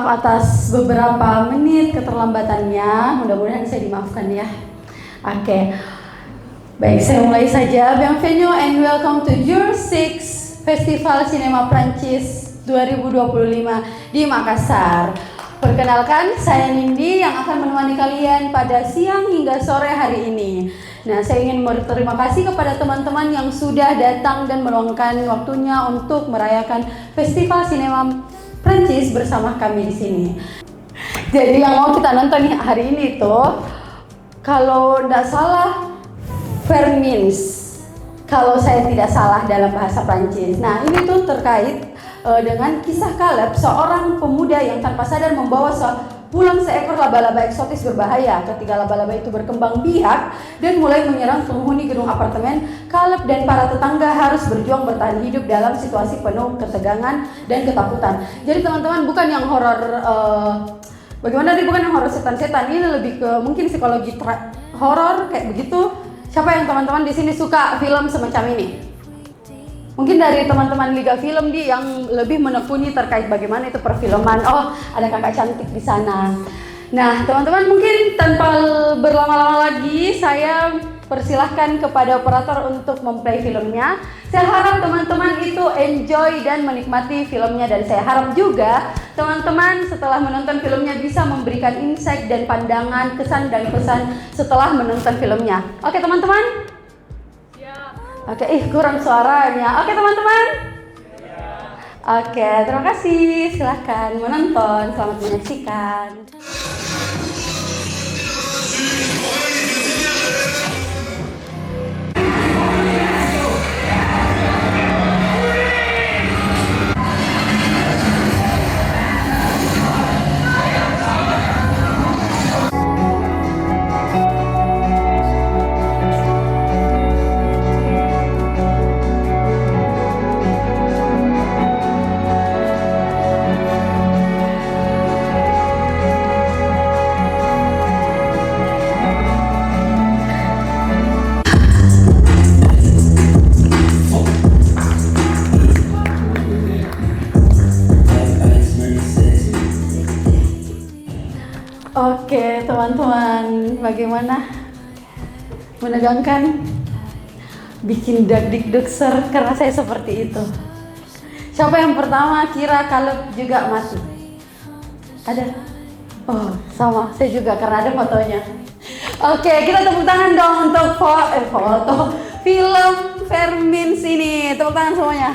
atas beberapa menit keterlambatannya. Mudah-mudahan saya dimaafkan ya. Oke. Baik, saya mulai saja. Bienvenue and welcome to Year 6 Festival Sinema Prancis 2025 di Makassar. Perkenalkan, saya Nindi yang akan menemani kalian pada siang hingga sore hari ini. Nah, saya ingin berterima kasih kepada teman-teman yang sudah datang dan meluangkan waktunya untuk merayakan Festival Sinema Prancis bersama kami di sini. Jadi yang mau kita nonton hari ini tuh, kalau tidak salah, Vermins, kalau saya tidak salah dalam bahasa Prancis. Nah, ini tuh terkait dengan kisah Caleb, seorang pemuda yang tanpa sadar membawa pulang seekor laba-laba eksotis berbahaya. Ketika laba-laba itu berkembang biak dan mulai menyerang penghuni gedung apartemen, Caleb dan para tetangga harus berjuang bertahan hidup dalam situasi penuh ketegangan dan ketakutan. Jadi teman-teman, bukan yang horor bagaimana tadi, bukan yang horor setan-setan, ini lebih ke mungkin psikologi horor kayak begitu. Siapa yang teman-teman di sini suka film semacam ini? Mungkin dari teman-teman Liga Film yang lebih menekuni terkait bagaimana itu perfilman. Oh, ada kakak cantik di sana. Nah, teman-teman, mungkin tanpa berlama-lama lagi, saya persilahkan kepada operator untuk memplay filmnya. Saya harap teman-teman itu enjoy dan menikmati filmnya, dan saya harap juga teman-teman setelah menonton filmnya bisa memberikan insight dan pandangan, kesan dan pesan setelah menonton filmnya. Oke teman-teman? Siap. Oke, kurang suaranya. Oke teman-teman? Oke, terima kasih. Silahkan menonton. Selamat menyaksikan. Oke teman-teman, bagaimana? Menegangkan? Bikin deg-deg ser karena saya seperti itu. Siapa yang pertama kira Caleb juga mati? Ada? Oh, sama, saya juga karena ada fotonya. Oke, kita tepuk tangan dong untuk foto film Vermins ini. Tepuk tangan semuanya.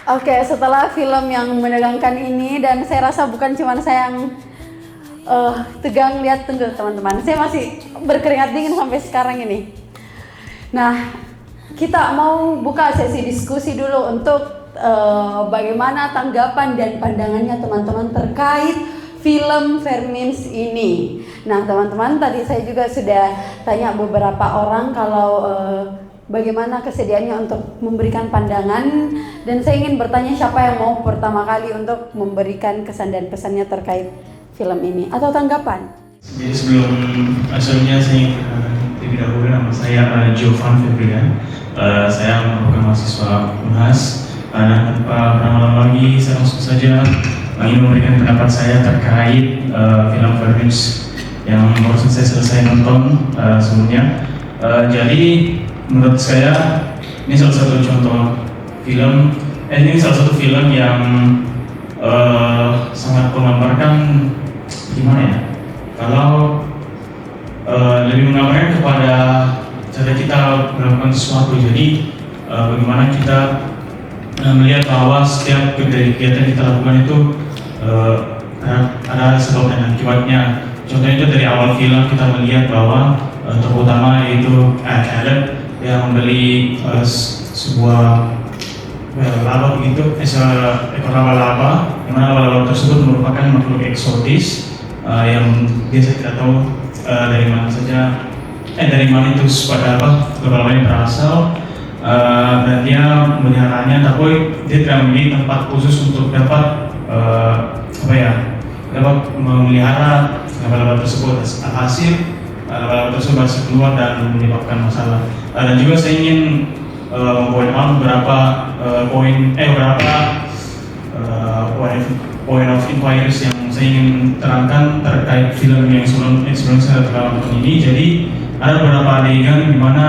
Oke, setelah film yang menegangkan ini, dan saya rasa bukan cuma saya yang tegang lihat, tunggu teman-teman, saya masih berkeringat dingin sampai sekarang ini. Nah, kita mau buka sesi diskusi dulu untuk bagaimana tanggapan dan pandangannya teman-teman terkait film Vermins ini. Nah teman-teman, tadi saya juga sudah tanya beberapa orang kalau bagaimana kesediaannya untuk memberikan pandangan, dan saya ingin bertanya siapa yang mau pertama kali untuk memberikan kesan dan pesannya terkait film ini atau tanggapan. Jadi sebelum sebelumnya saya terlebih dahulu, nama saya Jovan Febrian. Saya merupakan mahasiswa UNHAS. Dan tanpa berlama-lama lagi, saya langsung saja ingin memberikan pendapat saya terkait film Vermins yang baru saya selesai nonton sebelumnya. Jadi menurut saya ini salah satu contoh film, ini salah satu film yang sangat menggambarkan gimana ya? Kalau lebih menggambarkan kepada cara kita melakukan sesuatu. Jadi bagaimana kita melihat bahwa setiap kegiatan kita lakukan itu ada sebab dan akibatnya. Contohnya itu dari awal film kita melihat bahwa tokoh utama yaitu Caleb yang membeli sebuah laba begitu, seekor laba-laba, yang mana laba-laba tersebut merupakan makhluk eksotis yang biasa tidak tahu dari mana saja, dari mana itu pada laba-laba ini berasal, dan dia memeliharanya, tapi dia tidak memiliki tempat khusus untuk dapat dapat memelihara laba-laba tersebut. Alhasil laba-laba tersebut masih keluar dan menyebabkan masalah. Dan juga saya ingin mempoin out beberapa point of inquiries yang saya ingin terangkan terkait film yang sebelum saya telah nonton ini. Jadi ada beberapa adegan di mana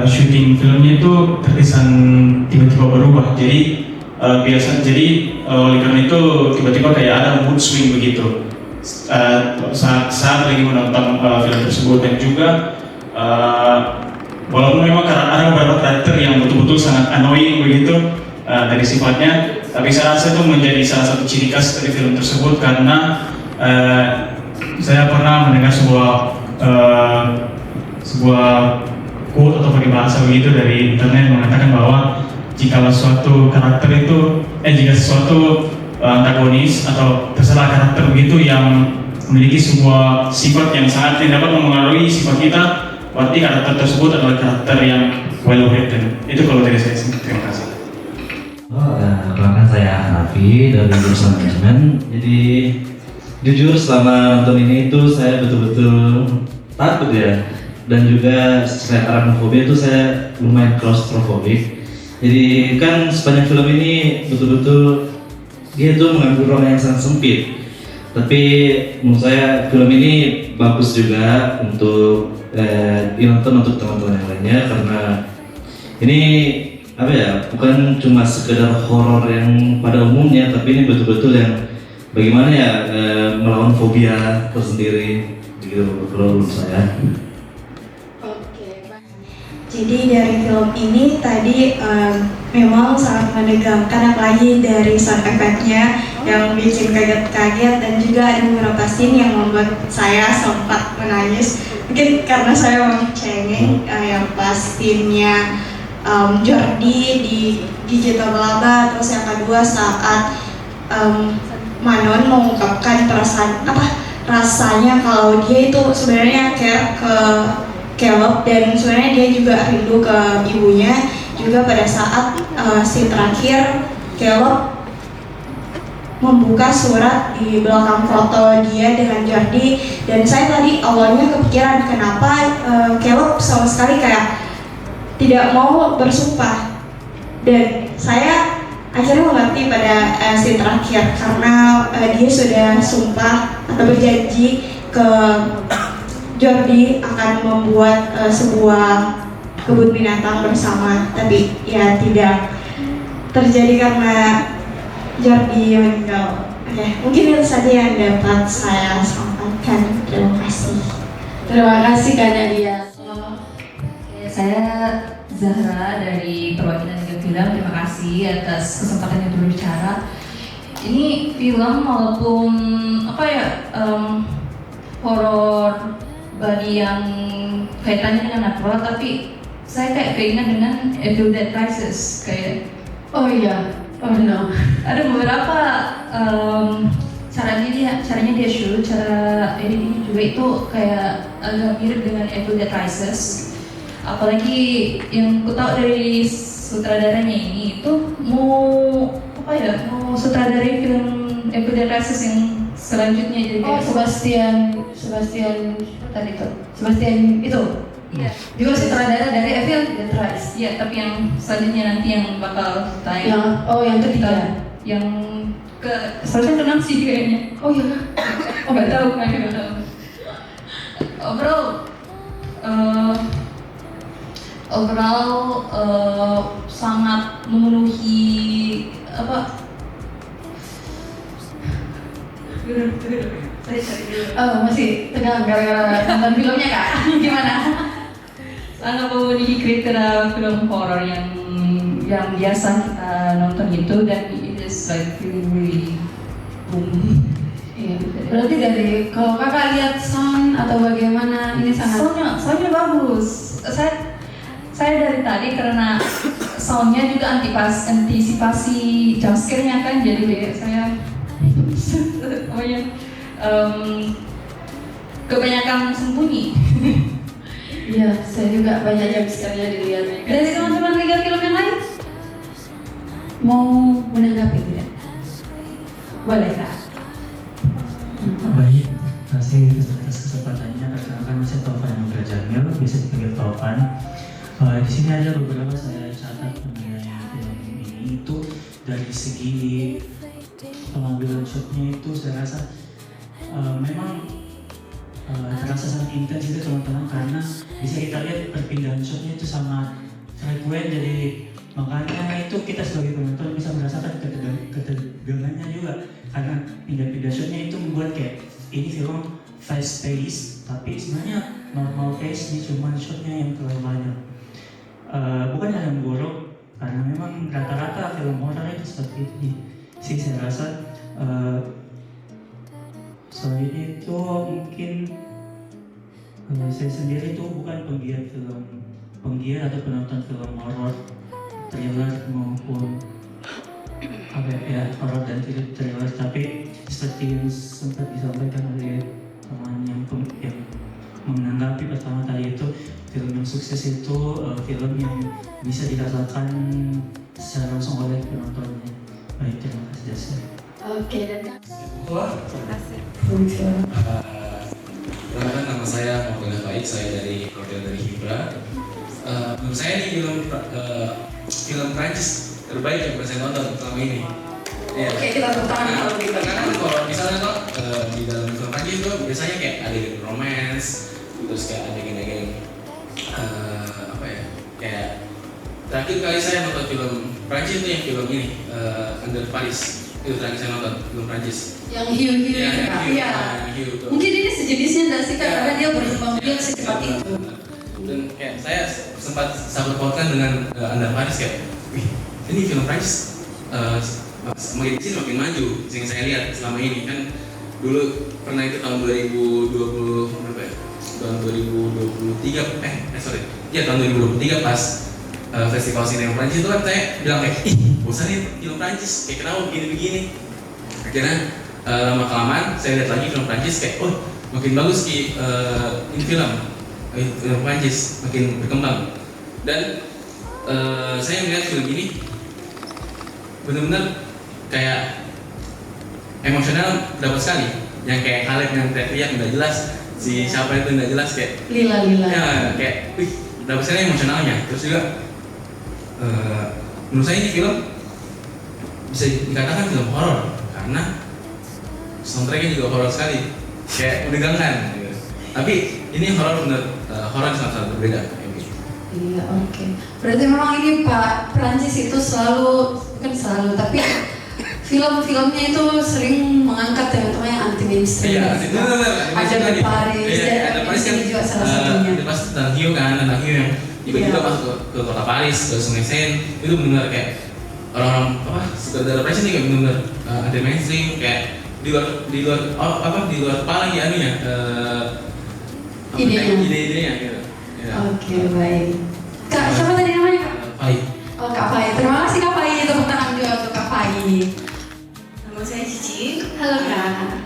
syuting filmnya itu terkesan tiba-tiba berubah. Jadi oleh karena itu tiba-tiba kayak ada mood swing begitu saat lagi menonton film tersebut. Dan juga walaupun memang ada beberapa karakter yang betul-betul sangat annoying begitu dari sifatnya, tapi saya rasa itu menjadi salah satu ciri khas dari film tersebut karena saya pernah mendengar sebuah quote atau pakai bahasa begitu dari internet yang mengatakan bahwa jika suatu karakter itu jika sesuatu antagonis atau terserah karakter begitu yang memiliki sebuah sifat yang sangat dapat mempengaruhi sifat kita, berarti karakter tersebut adalah karakter yang well written. Itu kalau dari saya. Terima kasih. Perkenalkan saya Raffi dari jurusan manajemen. Jadi jujur selama nonton ini itu saya betul-betul takut ya, dan juga saya arachnofobia itu saya lumayan claustrophobic. Jadi kan sepanjang film ini betul-betul dia tuh mengambil ruang yang sangat sempit. Tapi menurut saya film ini bagus juga untuk ditonton untuk teman-teman yang lainnya, karena ini apa ya, bukan cuma sekedar horor yang pada umumnya, tapi ini betul-betul yang bagaimana ya melawan fobia tersendiri begitu menurut saya. Jadi dari film ini tadi memang sangat menegangkan, apalagi dari sound effect-nya yang bikin kaget-kaget, dan juga ada beberapa scene yang membuat saya sempat menangis. Mungkin karena saya memang cengeng, yang pas scene-nya Jordi digigit laba, terus yang kedua saat Manon mengungkapkan perasaan rasanya kalau dia itu sebenarnya care ke Caleb, dan sebenarnya dia juga rindu ke ibunya. Juga pada saat scene terakhir Caleb membuka surat di belakang foto dia dengan Jordi, dan saya tadi awalnya kepikiran kenapa Caleb sama sekali kayak tidak mau bersumpah, dan saya akhirnya mengerti pada scene terakhir karena dia sudah sumpah atau berjanji ke Jordi akan membuat sebuah kebun binatang bersama, tapi ya tidak terjadi karena Jordi meninggal. Oke, mungkin itu saja yang dapat saya sampaikan. Terima kasih. Terima kasih Kak Nadia. Saya Zahra dari perwakilan Liga Film. Terima kasih atas kesempatan untuk berbicara. Ini film walaupun horor bagi yang kaitannya dengan natural, tapi saya kayak keinget dengan Evil Dead Rises kayak. Oh iya, oh no. Ada beberapa caranya dia shoot, cara editing juga itu kayak agak mirip dengan Evil Dead Rises. Apalagi yang ku tahu dari sutradaranya ini itu mau sutradarai film Evil Dead Rises yang selanjutnya jadi Sebastian tadi itu. Sebastian itu. Iya. Juga sutradara dari Evil Dead Rise. Iya, tapi yang selanjutnya nanti yang bakal tayang. Yang ketiga. Yang selanjutnya ke-6 sih kayaknya. Oh iya. Nggak tahu. Overall sangat memenuhi masih tegang gara-gara nonton filmnya Kak. Gimana? Sangat memenuhi kriteria film horor yang biasa kita nonton itu, dan it is like really boom. Iya. Berarti dari kalau Kakak lihat sound atau bagaimana ini sangat soundnya bagus. Saya dari tadi karena soundnya juga antisipasi jumpscare-nya kan, jadi saya kebanyakan sembunyi. Iya, saya juga banyak jumpscare-nya dilihat. Dari teman-teman Liga Film yang lain mau menanggapi tidak? Boleh Kak? Baik, terima kasih atas kesempatannya. Perkenalkan saya Taufan Hendra Jamil, bisa dipanggil Taufan. Di sini ada beberapa saya catat mengenai film ini. Itu dari segi pengambilan shotnya itu saya rasa memang terasa sangat intens itu teman-teman, karena bisa kita lihat perpindahan shotnya itu sangat frekuen. Jadi makanya itu kita sebagai penonton bisa merasakan ketegangannya juga, karena pindah-pindah shotnya itu membuat kayak ini film fast pace, tapi sebenarnya normal pace, ini cuma shotnya yang terlalu banyak. Bukan hal yang buruk, karena memang rata-rata film horor itu seperti ini sih saya rasa. Selain itu mungkin saya sendiri itu bukan penggiat atau penonton film horor, thriller maupun horor dan thriller, tapi seperti yang sempat disampaikan oleh teman yang menanggapi pertama tadi, itu film yang sukses itu film yang bisa dirasakan secara langsung oleh penontonnya. Baik, terima kasih Jasa. Oke, dan perkenalkan, nama saya Muhammad Baik, saya dari Hibra. Menurut saya ini film Prancis terbaik yang pernah saya nonton selama ini. Ya. Oke, kita bertahan kalau gitu. Karena kalau misalnya di dalam film Prancis itu biasanya kayak adegan romance, terus kayak adegan kayak terakhir kali saya nonton film Prancis itu yang film ini Under Paris. Itu terakhir saya nonton film Prancis. Yang hiu-hiu Ya, itu, Kak? yang Iya. hiu itu. Mungkin ini sejenisnya nggak sih, Kak? Ya. Karena dia berkembang biak secepat itu. Dan kayak saya sempat sangkut pautkan dengan Under Paris, kayak, wih, ini film Prancis makin sini makin maju. Yang saya lihat selama ini kan dulu pernah itu tahun 2020 berapa ya? Tahun 2023 tahun 2023 pas festival sinema Prancis itu kan saya bilang kayak, ih bosan nih film Prancis, kayak kenapa begini-begini. Akhirnya lama kelamaan saya lihat lagi film Prancis, kayak oh makin bagus ini film Prancis makin berkembang. Dan saya melihat film ini benar-benar kayak emosional dapat sekali. Yang kayak Khaled yang teriak nggak jelas, si siapa itu nggak jelas, kayak Lila. ya kayak wih dapat sekali emosionalnya. Terus juga menurut saya ini film bisa dikatakan film horor karena soundtracknya juga horor sekali, kayak menegangkan gitu. Tapi ini horor bener, horor sangat berbeda. Iya, oke. Berarti memang ini Pak Prancis itu bukan selalu, tapi film-filmnya itu sering mengangkat tema-tema yang anti mainstream. Iya, itu benar. Ada di Paris, ada Paris kan juga salah satunya. Ada pas tentang hiu yang tiba-tiba masuk ke kota Paris, ke Sungai Seine, itu benar kayak orang sutradara Paris ini kayak benar anti mainstream, kayak di luar kepala ya anunya, ide-idenya gitu. Ya. Oke, baik. Kak, siapa tadi namanya, Kak? Pai. Oh, Kak Pai. Terima kasih Kak Pai. Tepuk tangan juga untuk Kak Pai. Nama saya Cici. Halo, Kak.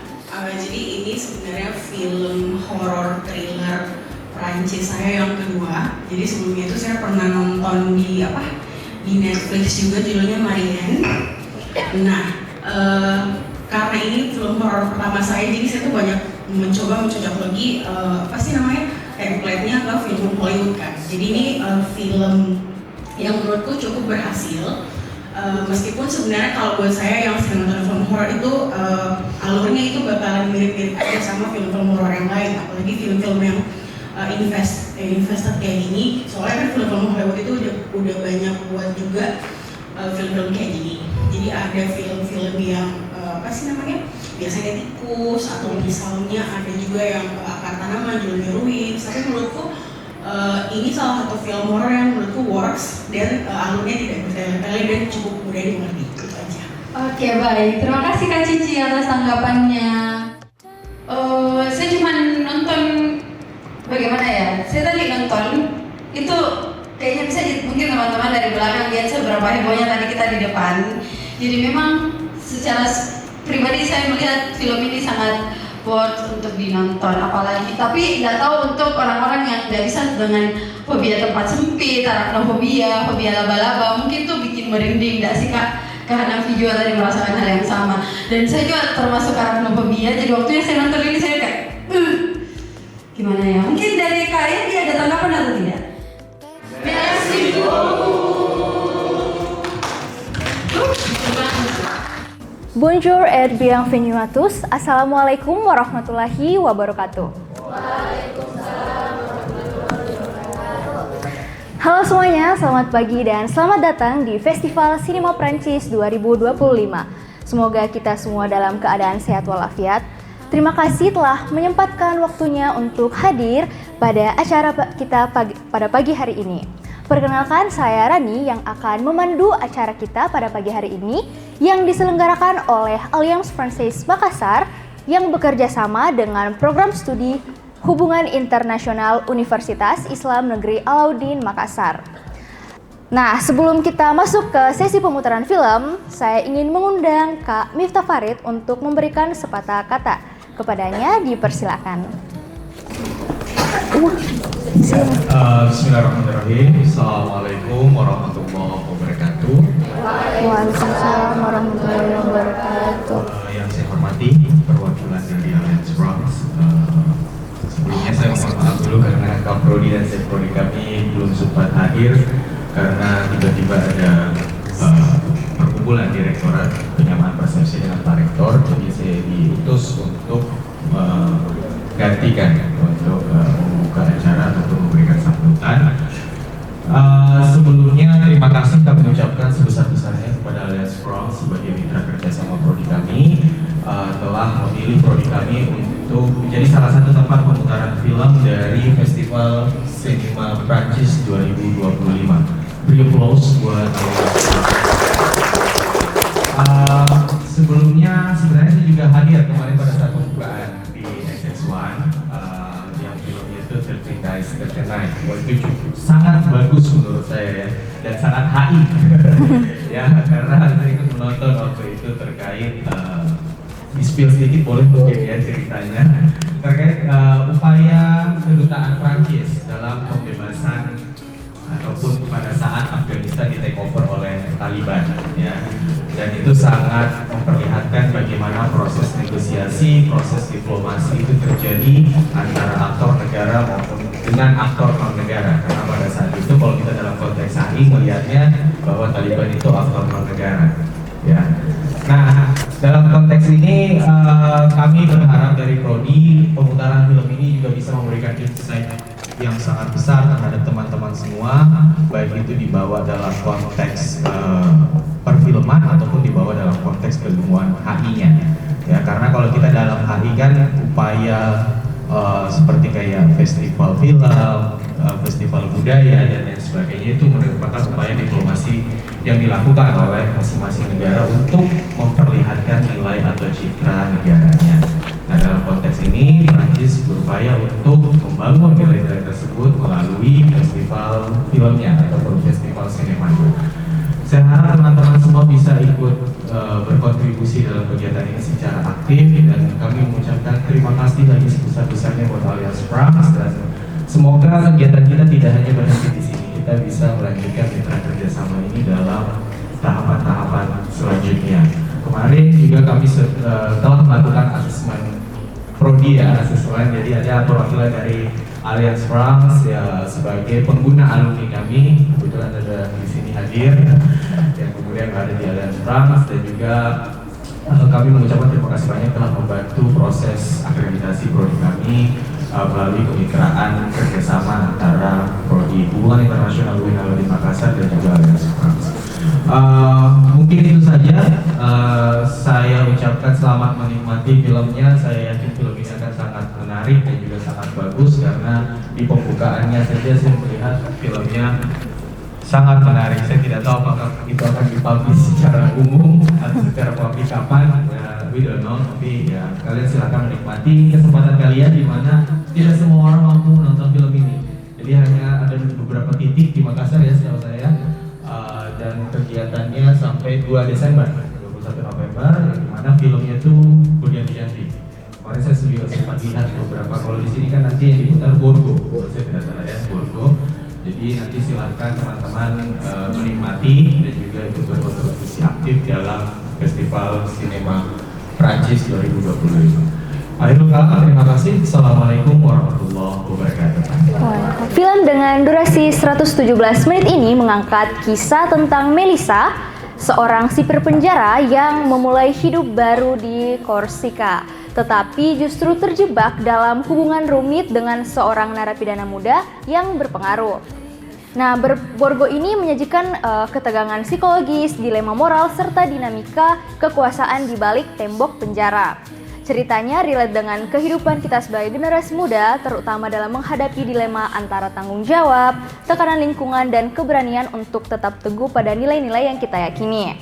Jadi ini sebenarnya film horor thriller Prancis saya yang kedua. Jadi sebelumnya itu saya pernah nonton di Netflix juga, judulnya Marianne. Nah, karena ini film horor pertama saya, jadi saya tuh banyak mencoba mencocok lagi template-nya ke film Hollywood kan. Jadi ini film yang menurutku cukup berhasil. Meskipun sebenarnya kalau buat saya yang sering nonton film horor itu alurnya itu bakalan mirip-mirip aja sama film-film horor yang lain, apalagi film-film yang invested kayak gini. Soalnya kan film-film Hollywood itu udah banyak buat juga film-film kayak gini. Jadi ada film-film yang biasanya tikus, atau misalnya ada juga yang akar tanaman, judulnya Ruins. Tapi menurutku ini salah satu film horor yang menurutku works, dan alurnya tidak bertele-tele dan cukup mudah dimengerti. Itu aja. Oke, baik. Terima kasih Kak Cici atas tanggapannya. Saya cuma nonton, bagaimana ya? Saya tadi nonton itu kayaknya bisa mungkin teman-teman dari belakang lihat seberapa hebohnya tadi kita di depan. Jadi memang secara pribadi saya melihat film ini sangat worth untuk dinonton, apalagi tapi nggak tahu untuk orang-orang yang nggak bisa dengan fobia tempat sempit, arachnofobia, fobia laba-laba, mungkin tuh bikin merinding, nggak sih Kak? Karena video tadi merasakan hal yang sama, dan saya juga termasuk arachnofobia. Jadi waktunya saya nonton ini saya kayak gimana ya? Mungkin dari kalian dia ada tanggapan atau tidak? Merci beaucoup. Bonjour et bienvenue à tous. Assalamualaikum warahmatullahi wabarakatuh. Halo semuanya, selamat pagi dan selamat datang di Festival Sinema Prancis 2025. Semoga kita semua dalam keadaan sehat walafiat. Terima kasih telah menyempatkan waktunya untuk hadir pada acara kita pada pagi hari ini. Perkenalkan, saya Rani yang akan memandu acara kita pada pagi hari ini yang diselenggarakan oleh Alliance Francaise Makassar yang bekerja sama dengan Program Studi Hubungan Internasional Universitas Islam Negeri Alauddin Makassar. Nah, sebelum kita masuk ke sesi pemutaran film, saya ingin mengundang Kak Miftah Farid untuk memberikan sepatah kata. Kepadanya dipersilakan. Bismillahirrahmanirrahim. Assalamualaikum warahmatullahi wabarakatuh. Waalaikumsalam warahmatullahi wabarakatuh. Yang saya hormati perwakilan dari Alliance France. Sebelumnya saya mohon maaf dulu karena Kaprodi dan Sekprodi kami belum sempat hadir karena tiba-tiba ada perkumpulan direktorat penyamaan persepsi dengan Pak Rektor. Jadi saya diutus untuk gantikan untuk membuka acara atau memberikan sambutan. Sebelumnya terima kasih kami ucapkan sebesar-besarnya kepada Alliance France sebagai mitra kerjasama prodi kami telah memilih prodi kami untuk menjadi salah satu tempat pemutaran film dari Festival Sinema Prancis 2025. Beri applause buat sebelumnya sebenarnya saya juga hadir kemarin pada saat pembukaan di XX1 yang filmnya itu 13 Days 13 Nights. Itu sangat bagus menurut saya ya, dan sangat HI ya, karena saya ikut menonton waktu itu terkait di-spill sedikit boleh mungkin ya ceritanya terkait upaya kedutaan Prancis dalam pembebasan ataupun pada saat Afghanistan di take over oleh Taliban ya, dan itu sangat memperlihatkan bagaimana proses negosiasi, proses diplomasi itu terjadi antara aktor negara maupun dengan aktor non negara, karena pada saat itu kalau kita dalam konteks HI melihatnya bahwa Taliban itu aktor non negara ya. Nah, dalam konteks ini kami berharap dari prodi pemutaran film ini juga bisa memberikan insight yang sangat besar terhadap teman-teman semua, baik itu dibawa dalam konteks perfilman ataupun dibawa dalam konteks keilmuan HI-nya ya, karena kalau kita dalam HI kan upaya seperti kayak festival film, festival budaya dan lain sebagainya itu merupakan upaya diplomasi yang dilakukan oleh masing-masing negara untuk memperlihatkan nilai atau citra negaranya. Nah, dalam konteks ini Prancis berupaya untuk membangun nilai-nilai tersebut melalui festival filmnya ataupun festival sinemanya. Saya harap teman-teman semua bisa ikut berkontribusi dalam kegiatan ini secara aktif, dan kami mengucapkan terima kasih lagi sebesar-besarnya buat Alliance France, dan semoga kegiatan kita tidak hanya berhenti di sini, kita bisa melanjutkan mitra kerjasama ini dalam tahapan-tahapan selanjutnya. Kemarin juga kami telah melakukan asesmen prodi ya, asesmen, jadi ada perwakilan dari Alliance France ya sebagai pengguna alumni kami, kebetulan ada di sini hadir yang kemudian ada di Alliance France, dan juga kami mengucapkan terima kasih banyak telah membantu proses akreditasi prodi kami melalui kemitraan kerjasama antara prodi Hubungan Internasional UIN Alauddin Makassar dan juga Alliance France. Mungkin itu saja. Saya ucapkan selamat menikmati filmnya. Saya yakin film ini akan sangat menarik dan juga sangat bagus, karena di pembukaannya saja saya melihat filmnya sangat menarik. Saya tidak tahu apakah itu akan dipublish secara umum atau secara publik kapan, we don't know, tapi ya kalian silakan menikmati kesempatan kalian di mana tidak semua orang mampu menonton film ini. Jadi hanya ada beberapa titik di Makassar ya setahu saya, dan kegiatannya sampai 2 Desember, 21 November, di mana filmnya itu berganti-ganti. Kemarin saya juga sempat lihat beberapa, kalau di sini kan nanti yang diputar Borgo, kalau saya tidak salah ya, Borgo. Jadi nanti silakan teman-teman menikmati dan juga ikut berkontribusi aktif dalam Festival Sinema Prancis 2025. Akhirul kalam, terima kasih. Assalamualaikum warahmatullahi wabarakatuh. Film dengan durasi 117 menit ini mengangkat kisah tentang Melissa, seorang sipir penjara yang memulai hidup baru di Korsika, tetapi justru terjebak dalam hubungan rumit dengan seorang narapidana muda yang berpengaruh. Nah, Borgo ini menyajikan ketegangan psikologis, dilema moral, serta dinamika kekuasaan di balik tembok penjara. Ceritanya relate dengan kehidupan kita sebagai generasi muda, terutama dalam menghadapi dilema antara tanggung jawab, tekanan lingkungan, dan keberanian untuk tetap teguh pada nilai-nilai yang kita yakini.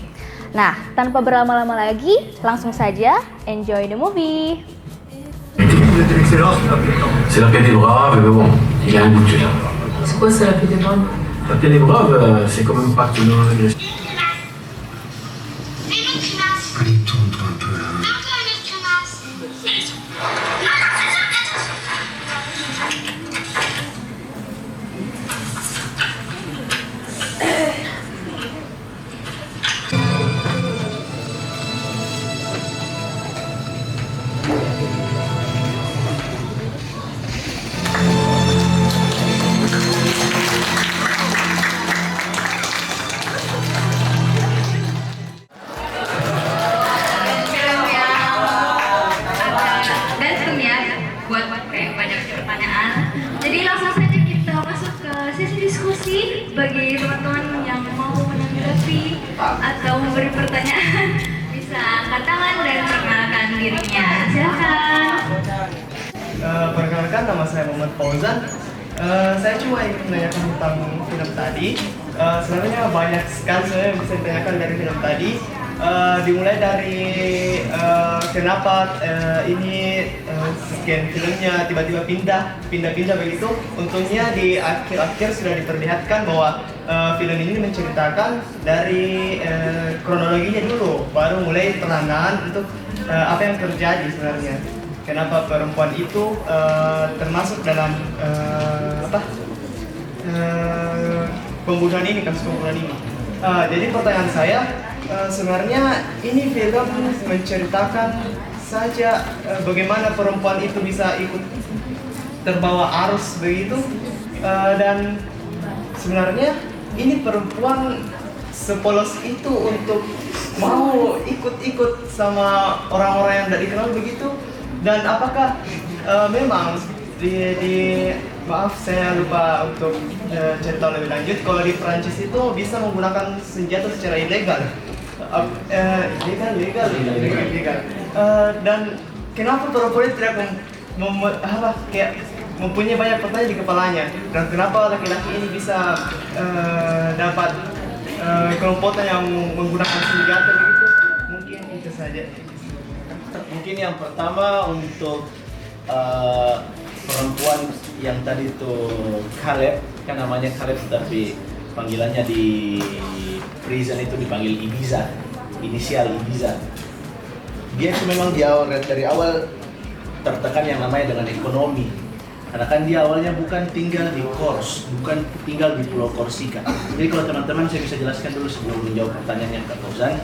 Nah, tanpa berlama-lama lagi, langsung saja enjoy the movie. C'est la paix des braves, mais bon, il y a un bout de tuer. C'est quoi ça, la paix des braves? La paix des braves, c'est quand même pas que nous... Allez, tourne-toi un peu là. Bagi teman-teman yang mau menanggapi atau memberi pertanyaan, bisa angkat tangan dan perkenalkan dirinya. Silakan. Perkenalkan, nama saya Muhammad Fauzan. Saya cuma ingin menanyakan tentang film tadi. Sebenarnya banyak sekali saya bisa ditanyakan dari film tadi. Dimulai dari kenapa ini sekian filmnya tiba-tiba pindah begitu. Untungnya di akhir-akhir sudah diperlihatkan bahwa film ini menceritakan dari kronologinya dulu, baru mulai penahanan untuk apa yang terjadi sebenarnya. Kenapa perempuan itu termasuk dalam pembunuhan ini, kasus pembunuhan ini. Jadi pertanyaan saya, sebenarnya ini film menceritakan saja bagaimana perempuan itu bisa ikut terbawa arus begitu, dan sebenarnya ini perempuan sepolos itu untuk mau ikut-ikut sama orang-orang yang tidak dikenal begitu. Dan apakah memang maaf saya lupa untuk cerita lebih lanjut, kalau di Prancis itu bisa menggunakan senjata secara ilegal. Legal. Dan kenapa perempuan tidak mempunyai banyak pertanyaan di kepalanya, dan kenapa laki-laki ini bisa dapat kelompokan yang menggunakan senjata begitu? Mungkin itu saja. Mungkin yang pertama untuk perempuan yang tadi itu Caleb, kan namanya Caleb tapi panggilannya di prison itu dipanggil Ibiza, inisial Ibiza. Dia itu memang dari awal tertekan yang namanya dengan ekonomi, karena kan dia awalnya bukan tinggal di Kors, bukan tinggal di Pulau Korsika. Jadi kalau teman-teman saya bisa jelaskan dulu sebelum menjawab pertanyaan yang Kak Fauzan.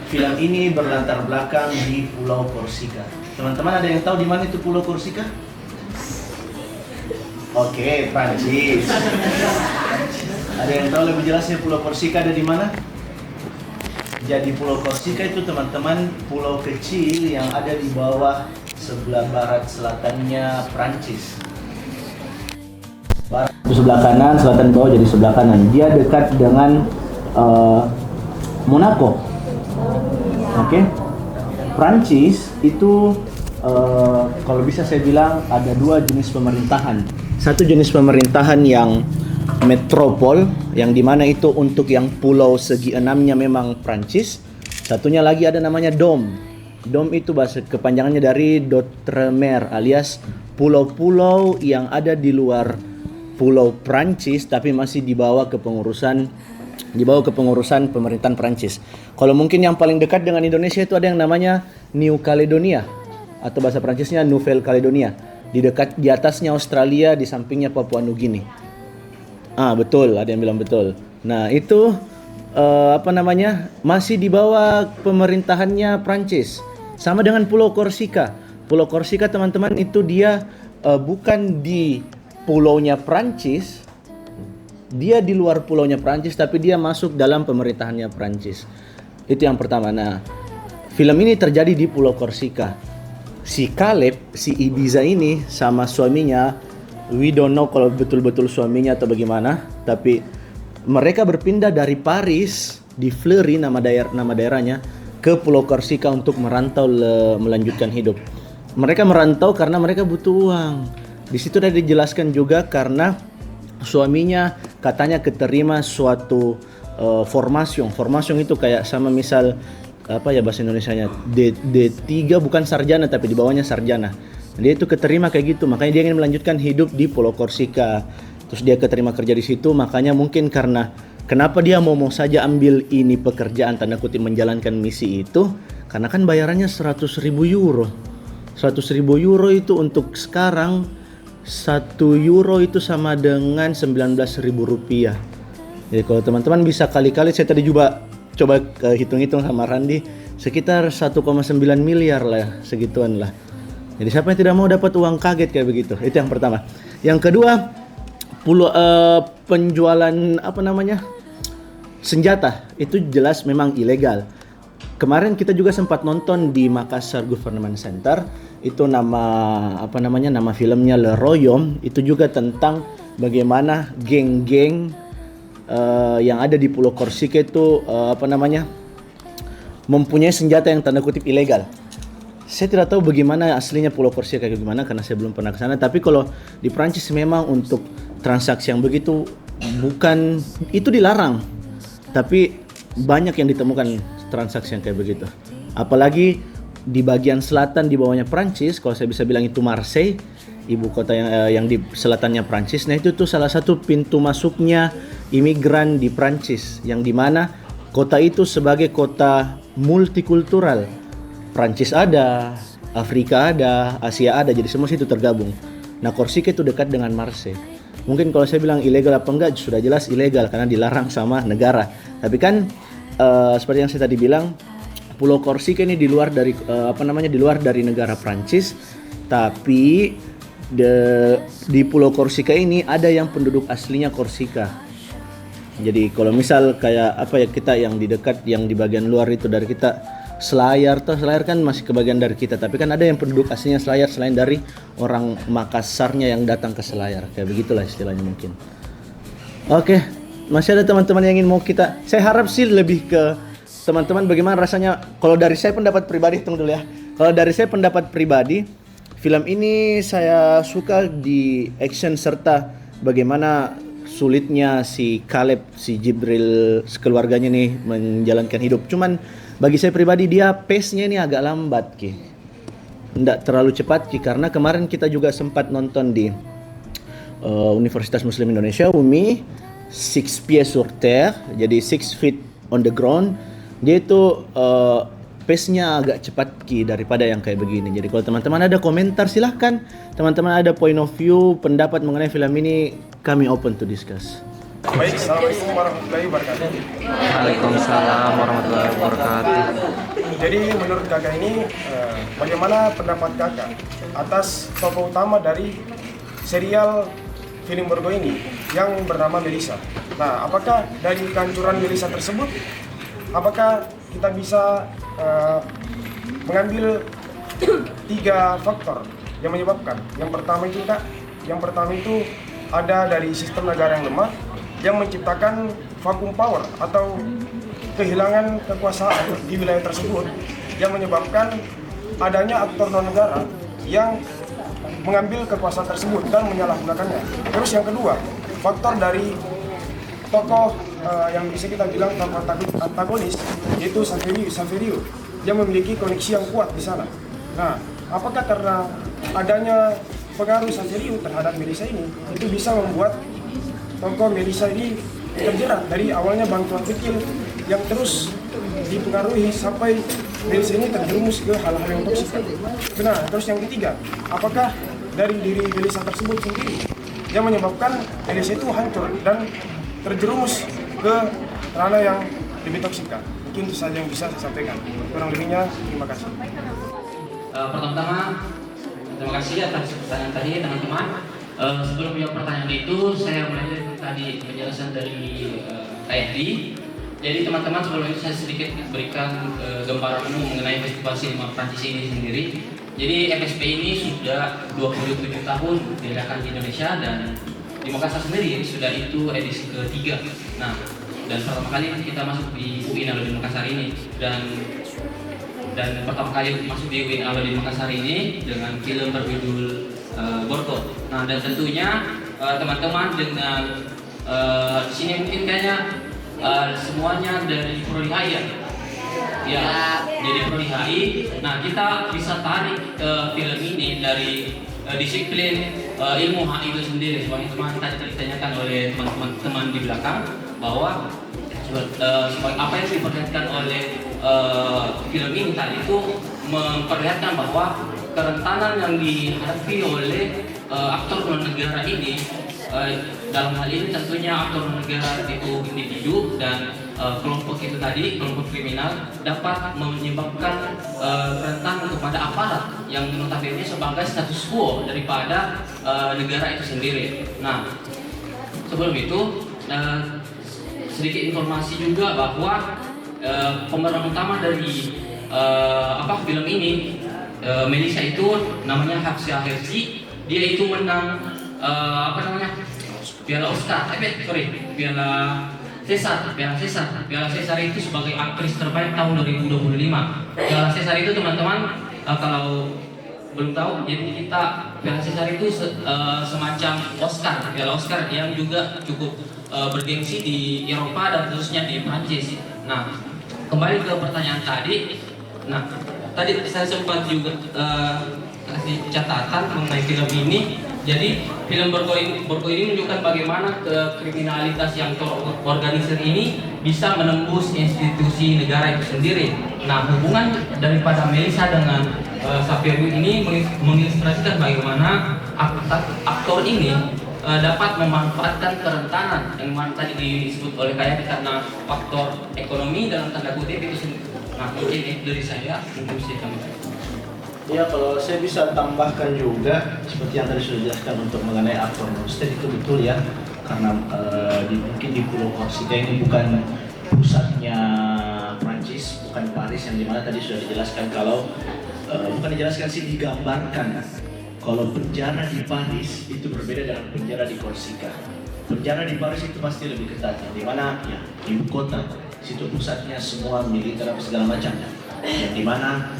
Film ini berlatar belakang di Pulau Korsika. Teman-teman ada yang tahu di mana itu Pulau Korsika? Oke, Prancis. Ada yang tahu lebih jelasnya Pulau Korsika ada di mana? Jadi Pulau Korsika itu teman-teman pulau kecil yang ada di bawah sebelah barat selatannya Prancis. Barat itu sebelah kanan, selatan bawah jadi sebelah kanan. Dia dekat dengan Monaco. Oke. Prancis itu kalau bisa saya bilang ada dua jenis pemerintahan. Satu jenis pemerintahan yang metropol, yang dimana itu untuk yang pulau segi enamnya memang Prancis. Satunya lagi ada namanya Dom. Dom itu bahasa kepanjangannya dari d'outre-mer alias pulau-pulau yang ada di luar pulau Prancis tapi masih dibawa ke pengurusan pemerintahan Prancis. Kalau mungkin yang paling dekat dengan Indonesia itu ada yang namanya New Caledonia atau bahasa Prancisnya Nouvelle Caledonia. Di atasnya Australia, di sampingnya Papua Nugini. Betul, ada yang bilang betul. Nah, itu masih di bawah pemerintahannya Prancis. Sama dengan Pulau Korsika. Pulau Korsika teman-teman itu dia bukan di pulaunya Prancis, dia di luar pulaunya Prancis tapi dia masuk dalam pemerintahannya Prancis. Itu yang pertama. Nah, film ini terjadi di Pulau Korsika. Si Caleb, si Ibiza ini sama suaminya, we don't know kalau betul-betul suaminya atau bagaimana, tapi mereka berpindah dari Paris di Fleury nama daerahnya ke Pulau Korsika untuk merantau melanjutkan hidup. Mereka merantau karena mereka butuh uang. Di situ sudah dijelaskan juga karena suaminya katanya keterima suatu formasi itu kayak sama misal apa ya bahasa Indonesianya D3 bukan sarjana tapi di bawahnya sarjana. Dia itu keterima kayak gitu, makanya dia ingin melanjutkan hidup di Pulau Korsika. Terus dia keterima kerja di situ, makanya mungkin karena kenapa dia mau saja ambil ini pekerjaan tanda kutip menjalankan misi itu karena kan bayarannya 100.000 euro. 100.000 euro itu untuk sekarang 1 euro itu sama dengan 19.000 rupiah. Jadi kalau teman-teman bisa kali-kali, saya tadi juga coba hitung-hitung sama Randi, sekitar 1,9 miliar lah, segituan lah. Jadi siapa yang tidak mau dapat uang kaget kayak begitu? Itu yang pertama. Yang kedua, penjualan senjata itu jelas memang ilegal. Kemarin kita juga sempat nonton di Makassar Government Center, itu nama filmnya Le Royaume, itu juga tentang bagaimana geng-geng yang ada di Pulau Korsika itu mempunyai senjata yang tanda kutip ilegal. Saya tidak tahu bagaimana aslinya Pulau Korsika kayak gimana karena saya belum pernah ke sana, tapi kalau di Prancis memang untuk transaksi yang begitu bukan itu dilarang. Tapi banyak yang ditemukan transaksi yang kayak begitu. Apalagi di bagian selatan di bawahnya Prancis, kalau saya bisa bilang itu Marseille, ibu kota yang di selatannya Prancis. Nah itu tuh salah satu pintu masuknya imigran di Prancis, yang dimana kota itu sebagai kota multikultural. Prancis ada, Afrika ada, Asia ada, jadi semua situ tergabung. Nah Korsika itu dekat dengan Marseille. Mungkin kalau saya bilang ilegal apa enggak, sudah jelas ilegal karena dilarang sama negara. Tapi kan seperti yang saya tadi bilang, Pulau Korsika ini di luar dari negara Prancis, tapi di Pulau Korsika ini ada yang penduduk aslinya Korsika. Jadi kalau misal kayak kita yang di dekat, yang di bagian luar itu dari kita, Selayar kan masih kebagian dari kita, tapi kan ada yang penduduk aslinya Selayar selain dari orang Makassarnya yang datang ke Selayar, kayak begitulah istilahnya mungkin. Oke, masih ada teman-teman yang ingin mau kita, saya harap sih lebih ke teman-teman bagaimana rasanya. Kalau dari saya pendapat pribadi, tunggu dulu ya. Kalau dari saya pendapat pribadi, film ini saya suka di action serta bagaimana sulitnya si Caleb, si Jibril, sekeluarganya nih menjalankan hidup. Cuman bagi saya pribadi dia pace-nya ini agak lambat Ki. Tidak terlalu cepat Ki, karena kemarin kita juga sempat nonton di Universitas Muslim Indonesia, UMI, 6 pieds sur terre, jadi 6 feet on the ground. Dia itu pace-nya agak cepat Ki daripada yang kayak begini. Jadi kalau teman-teman ada komentar silahkan. Teman-teman ada point of view, pendapat mengenai film ini, kami open to discuss. Baik, Assalamualaikum warahmatullahi wabarakatuh. Waalaikumsalam warahmatullahi wabarakatuh. Jadi menurut kakak ini, bagaimana pendapat kakak atas tokoh utama dari serial film Borgo ini yang bernama Melissa? Nah, apakah dari kehancuran Melissa tersebut, apakah kita bisa mengambil 3 faktor yang menyebabkan? Yang pertama itu ada dari sistem negara yang lemah yang menciptakan vacuum power atau kehilangan kekuasaan di wilayah tersebut yang menyebabkan adanya aktor non-negara yang mengambil kekuasaan tersebut dan menyalahgunakannya. Terus yang kedua, faktor dari tokoh yang bisa kita bilang tokoh antagonis, yaitu Saverio yang memiliki koneksi yang kuat di sana. Nah, apakah karena adanya pengaruh Saverio terhadap Melissa ini, itu bisa membuat tokoh Melissa ini terjerat dari awalnya bantuan kecil yang terus dipengaruhi sampai Melissa ini terjerumus ke hal-hal yang toksik. Nah, terus yang ketiga, apakah dari diri Melissa tersebut sendiri yang menyebabkan Melissa itu hancur dan terjerumus ke ranah yang lebih toksik? Mungkin itu saja yang bisa saya sampaikan. Kurang lebihnya, terima kasih. Pertama-tama, terima kasih atas pertanyaan tadi teman-teman. Sebelum menjawab pertanyaan itu, saya mulai dari tadi penjelasan dari Kayati. Jadi teman-teman, sebelum itu saya sedikit berikan gambaran umum mengenai Festival Sinema Prancis ini sendiri. Jadi FSP ini sudah 27 tahun diadakan di Indonesia, dan di Makassar sendiri sudah itu edisi ketiga. Nah, dan pertama kali kita masuk di UIN Alauddin Makassar ini, dan pertama kali masuk di UIN Alauddin Makassar ini dengan film berjudul Borkot. Nah, dan tentunya teman-teman dengan di sini mungkin kayaknya semuanya dari Prodi HI ya, jadi Prodi HI. Nah, kita bisa tarik film ini dari disiplin ilmu HI itu sendiri. Sebagaimana tadi ditanyakan oleh teman-teman di belakang, bahwa apa yang diperlihatkan oleh film ini tadi itu memperlihatkan bahwa kerentanan yang dihadapi oleh aktor non negara ini, dalam hal ini tentunya aktor non negara itu individu dan kelompok itu tadi, kelompok kriminal, dapat menyebabkan rentan kepada aparat yang notabene sebagai status quo daripada negara itu sendiri. Nah, sebelum itu sedikit informasi juga bahwa pemeran utama dari film ini, Melissa itu namanya Hafsah Herzi. Dia itu menang Piala Oscar, Piala Cesar itu sebagai aktris terbaik tahun 2025. Piala Cesar itu teman-teman, kalau belum tahu, jadi kita Piala Cesar itu semacam Oscar, Piala Oscar yang juga cukup bergengsi di Eropa dan khususnya di Prancis. Nah, kembali ke pertanyaan tadi. Nah, tadi saya sempat juga kasih catatan mengenai film ini. Jadi film Borkot ini menunjukkan bagaimana kriminalitas yang terorganisir ini bisa menembus institusi negara itu sendiri. Nah, hubungan daripada Melissa dengan Saverio ini mengilustrasikan bagaimana aktor ini dapat memanfaatkan kerentanan yang mana tadi disebut oleh Kayati karena faktor ekonomi dalam tanda kutip itu sendiri. Nah, mungkin dari saya mungkin bisa tambahkan. Ya, kalau saya bisa tambahkan juga seperti yang tadi sudah dijelaskan untuk mengenai aktor non-state itu betul ya, karena mungkin di Pulau Korsika ini bukan pusatnya Prancis, bukan Paris yang dimana tadi sudah dijelaskan kalau bukan dijelaskan sih, digambarkan kalau penjara di Paris itu berbeda dengan penjara di Korsika. Penjara di Paris itu pasti lebih ketat, dimana ya ibu kota, situ pusatnya semua militer segala macamnya, yang dimana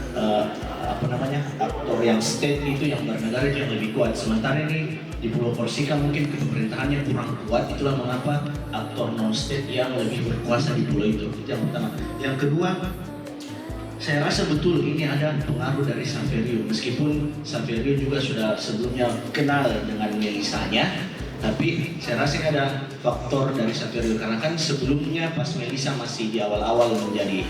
aktor yang state itu yang bernegara itu yang lebih kuat. Sementara ini di Pulau Korsika mungkin pemerintahannya kurang kuat, itulah mengapa aktor non state yang lebih berkuasa di pulau itu. Itu yang pertama. Yang kedua, saya rasa betul ini ada pengaruh dari Saverio, meskipun Saverio juga sudah sebelumnya kenal dengan Melissanya, tapi saya rasa ada faktor dari Saverio karena kan sebelumnya pas Melissa masih di awal-awal menjadi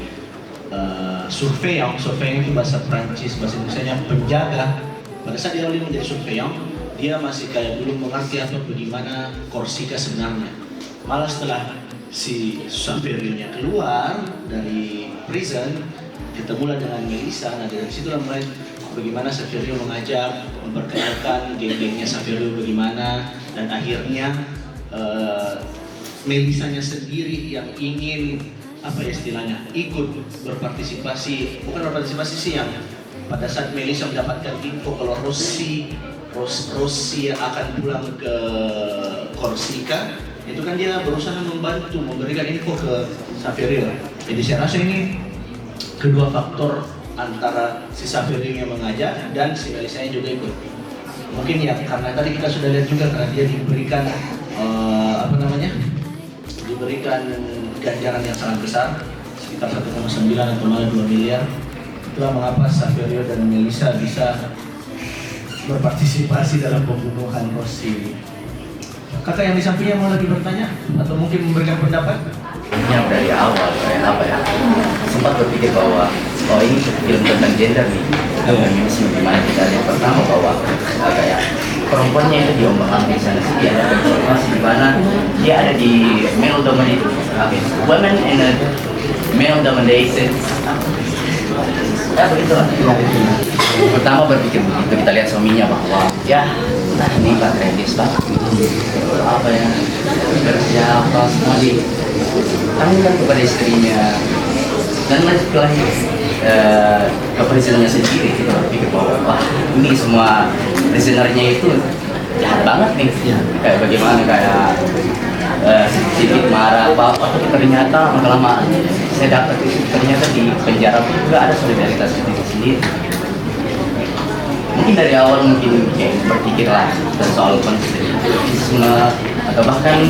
surveillant itu bahasa Prancis, bahasa Indonesianya penjaga. Pada saat dia awalnya menjadi surveillant, dia masih kayak belum mengerti bagaimana Korsika sebenarnya. Malah setelah si Saverio-nya keluar dari prison, ketemulah dengan Melissa. Nah, dari situlah mulai bagaimana Saverio mengajak, memperkenalkan geng-gengnya Saverio bagaimana, dan akhirnya Melissanya sendiri yang ingin istilahnya ikut berpartisipasi, bukan berpartisipasi sih, yang pada saat Melissa mendapatkan info kalau Rossi akan pulang ke Korsika, itu kan dia berusaha membantu memberikan info ke Saverio. Jadi saya rasa ini kedua faktor antara si Saverio yang mengajak dan si Melissa juga ikut. Mungkin ya karena tadi kita sudah lihat juga karena dia diberikan diberikan ganjaran yang sangat besar, sekitar 1,9 atau malah 2 miliar. Itulah mengapa Saverio dan Melissa bisa berpartisipasi dalam pembunuhan Rossi. Kakak yang di sampingnya mau lagi bertanya atau mungkin memberikan pendapat? Yang dari awal sempat berpikir bahwa ini film tentang gender nih, feminisme, dimana kita lihat pertama bahwa perempuannya itu diombak-ambing sana sini, ada informasi di mana dia ada di male dominated women in a male dominated Ya begitulah. Pertama berpikir begitu, kita lihat suaminya bahwa ya nah ini patriarkis banget apa ya kerja apa semua ditanggung kepada istrinya dan lagi kepresidennya sendiri kita berpikir bahwa wah ini semua presidenernya itu jahat banget nih kayak bagaimana kayak sedikit marah apa ternyata lama-lama saya dapat ternyata di penjara juga ada solidaritas sendiri. Mungkin dari awal mungkin kayak berpikirlah soal konstruktivisme atau bahkan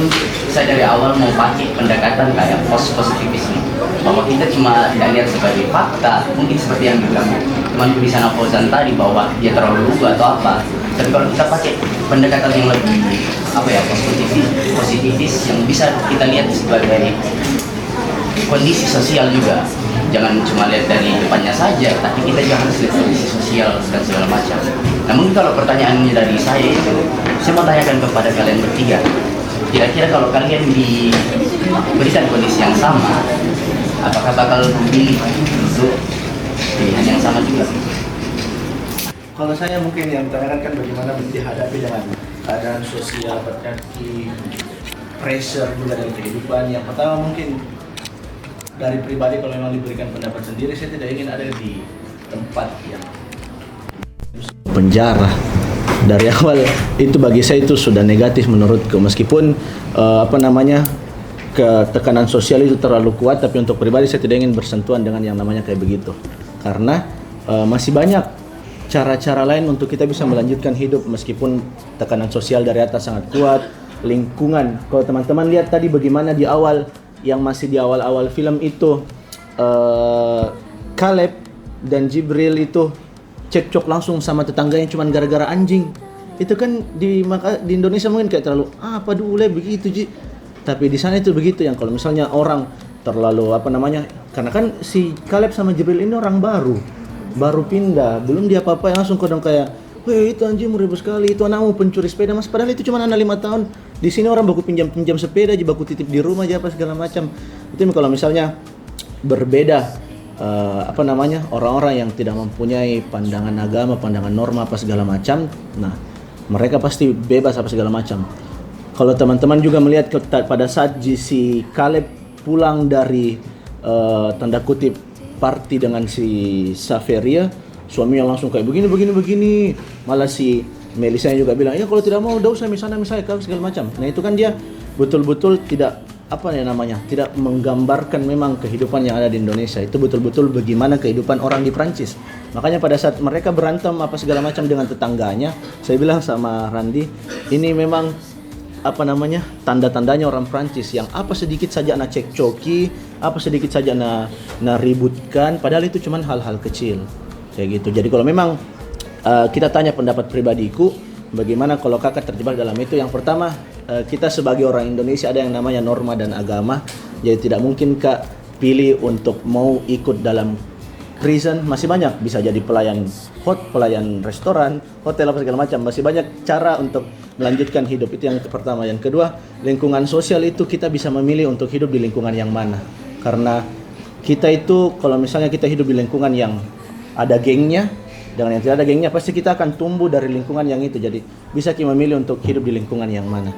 saya dari awal mau pakai pendekatan kayak positivisme bahwa kita cuma tidak lihat sebagai fakta mungkin seperti yang bilang temanku di sana Fauzan tadi bahwa dia terlalu lugu atau apa tapi kalau kita pakai pendekatan yang lebih apa ya positivis yang bisa kita lihat sebagai kondisi sosial juga jangan cuma lihat dari depannya saja tapi kita juga harus lihat kondisi sosial dan segala macam. Namun kalau pertanyaannya dari saya itu saya mau tanyakan kepada kalian bertiga kira-kira kalau kalian diberikan kondisi yang sama apakah bakal memilih untuk pilihan yang sama juga? Kalau saya mungkin yang ditanyakan kan bagaimana dihadapi dengan keadaan sosial berarti pressure juga dari kehidupan. Yang pertama mungkin dari pribadi kalau memang diberikan pendapat sendiri saya tidak ingin ada di tempat yang penjara. Dari awal itu bagi saya itu sudah negatif menurutku meskipun tekanan sosial itu terlalu kuat tapi untuk pribadi saya tidak ingin bersentuhan dengan yang namanya kayak begitu karena masih banyak cara-cara lain untuk kita bisa melanjutkan hidup meskipun tekanan sosial dari atas sangat kuat. Lingkungan kalau teman-teman lihat tadi bagaimana di awal yang masih di awal-awal film itu Caleb dan Jibril itu cekcok langsung sama tetangganya cuman gara-gara anjing. Itu kan di Indonesia mungkin kayak terlalu apa dulu begitu Ji. Tapi di sana itu begitu yang kalau misalnya orang terlalu karena kan si Caleb sama Jibril ini orang baru pindah, belum dia apa-apa langsung kodong kayak, "Weh, itu anjing ribut sekali, itu anakmu pencuri sepeda Mas." Padahal itu cuma anak 5 tahun. Di sini orang baku pinjam sepeda aja, baku titip di rumah aja apa segala macam. Itu kalau misalnya berbeda orang-orang yang tidak mempunyai pandangan agama, pandangan norma apa segala macam, nah mereka pasti bebas apa segala macam. Kalau teman-teman juga melihat pada saat si Caleb pulang dari tanda kutip party dengan si Saveria, suaminya langsung kayak begini. Malah si Melissa juga bilang, ya kalau tidak mau udah usah misalnya segala macam. Nah itu kan dia betul-betul tidak tidak menggambarkan memang kehidupan yang ada di Indonesia. Itu betul-betul bagaimana kehidupan orang di Prancis. Makanya pada saat mereka berantem apa segala macam dengan tetangganya, saya bilang sama Randi, ini memang tanda-tandanya orang Prancis yang apa sedikit saja na cekcoki, apa sedikit saja na ributkan, padahal itu cuma hal-hal kecil kayak gitu. Jadi kalau memang kita tanya pendapat pribadiku, bagaimana kalau kakak terjebak dalam itu? Yang pertama, kita sebagai orang Indonesia ada yang namanya norma dan agama, jadi tidak mungkin kak pilih untuk mau ikut dalam prison. Masih banyak, bisa jadi pelayan restoran, hotel apa segala macam. Masih banyak cara untuk melanjutkan hidup. Itu yang pertama. Yang kedua, lingkungan sosial itu kita bisa memilih untuk hidup di lingkungan yang mana. Karena kita itu kalau misalnya kita hidup di lingkungan yang ada gengnya dengan yang tidak ada gengnya, pasti kita akan tumbuh dari lingkungan yang itu. Jadi bisa kita memilih untuk hidup di lingkungan yang mana.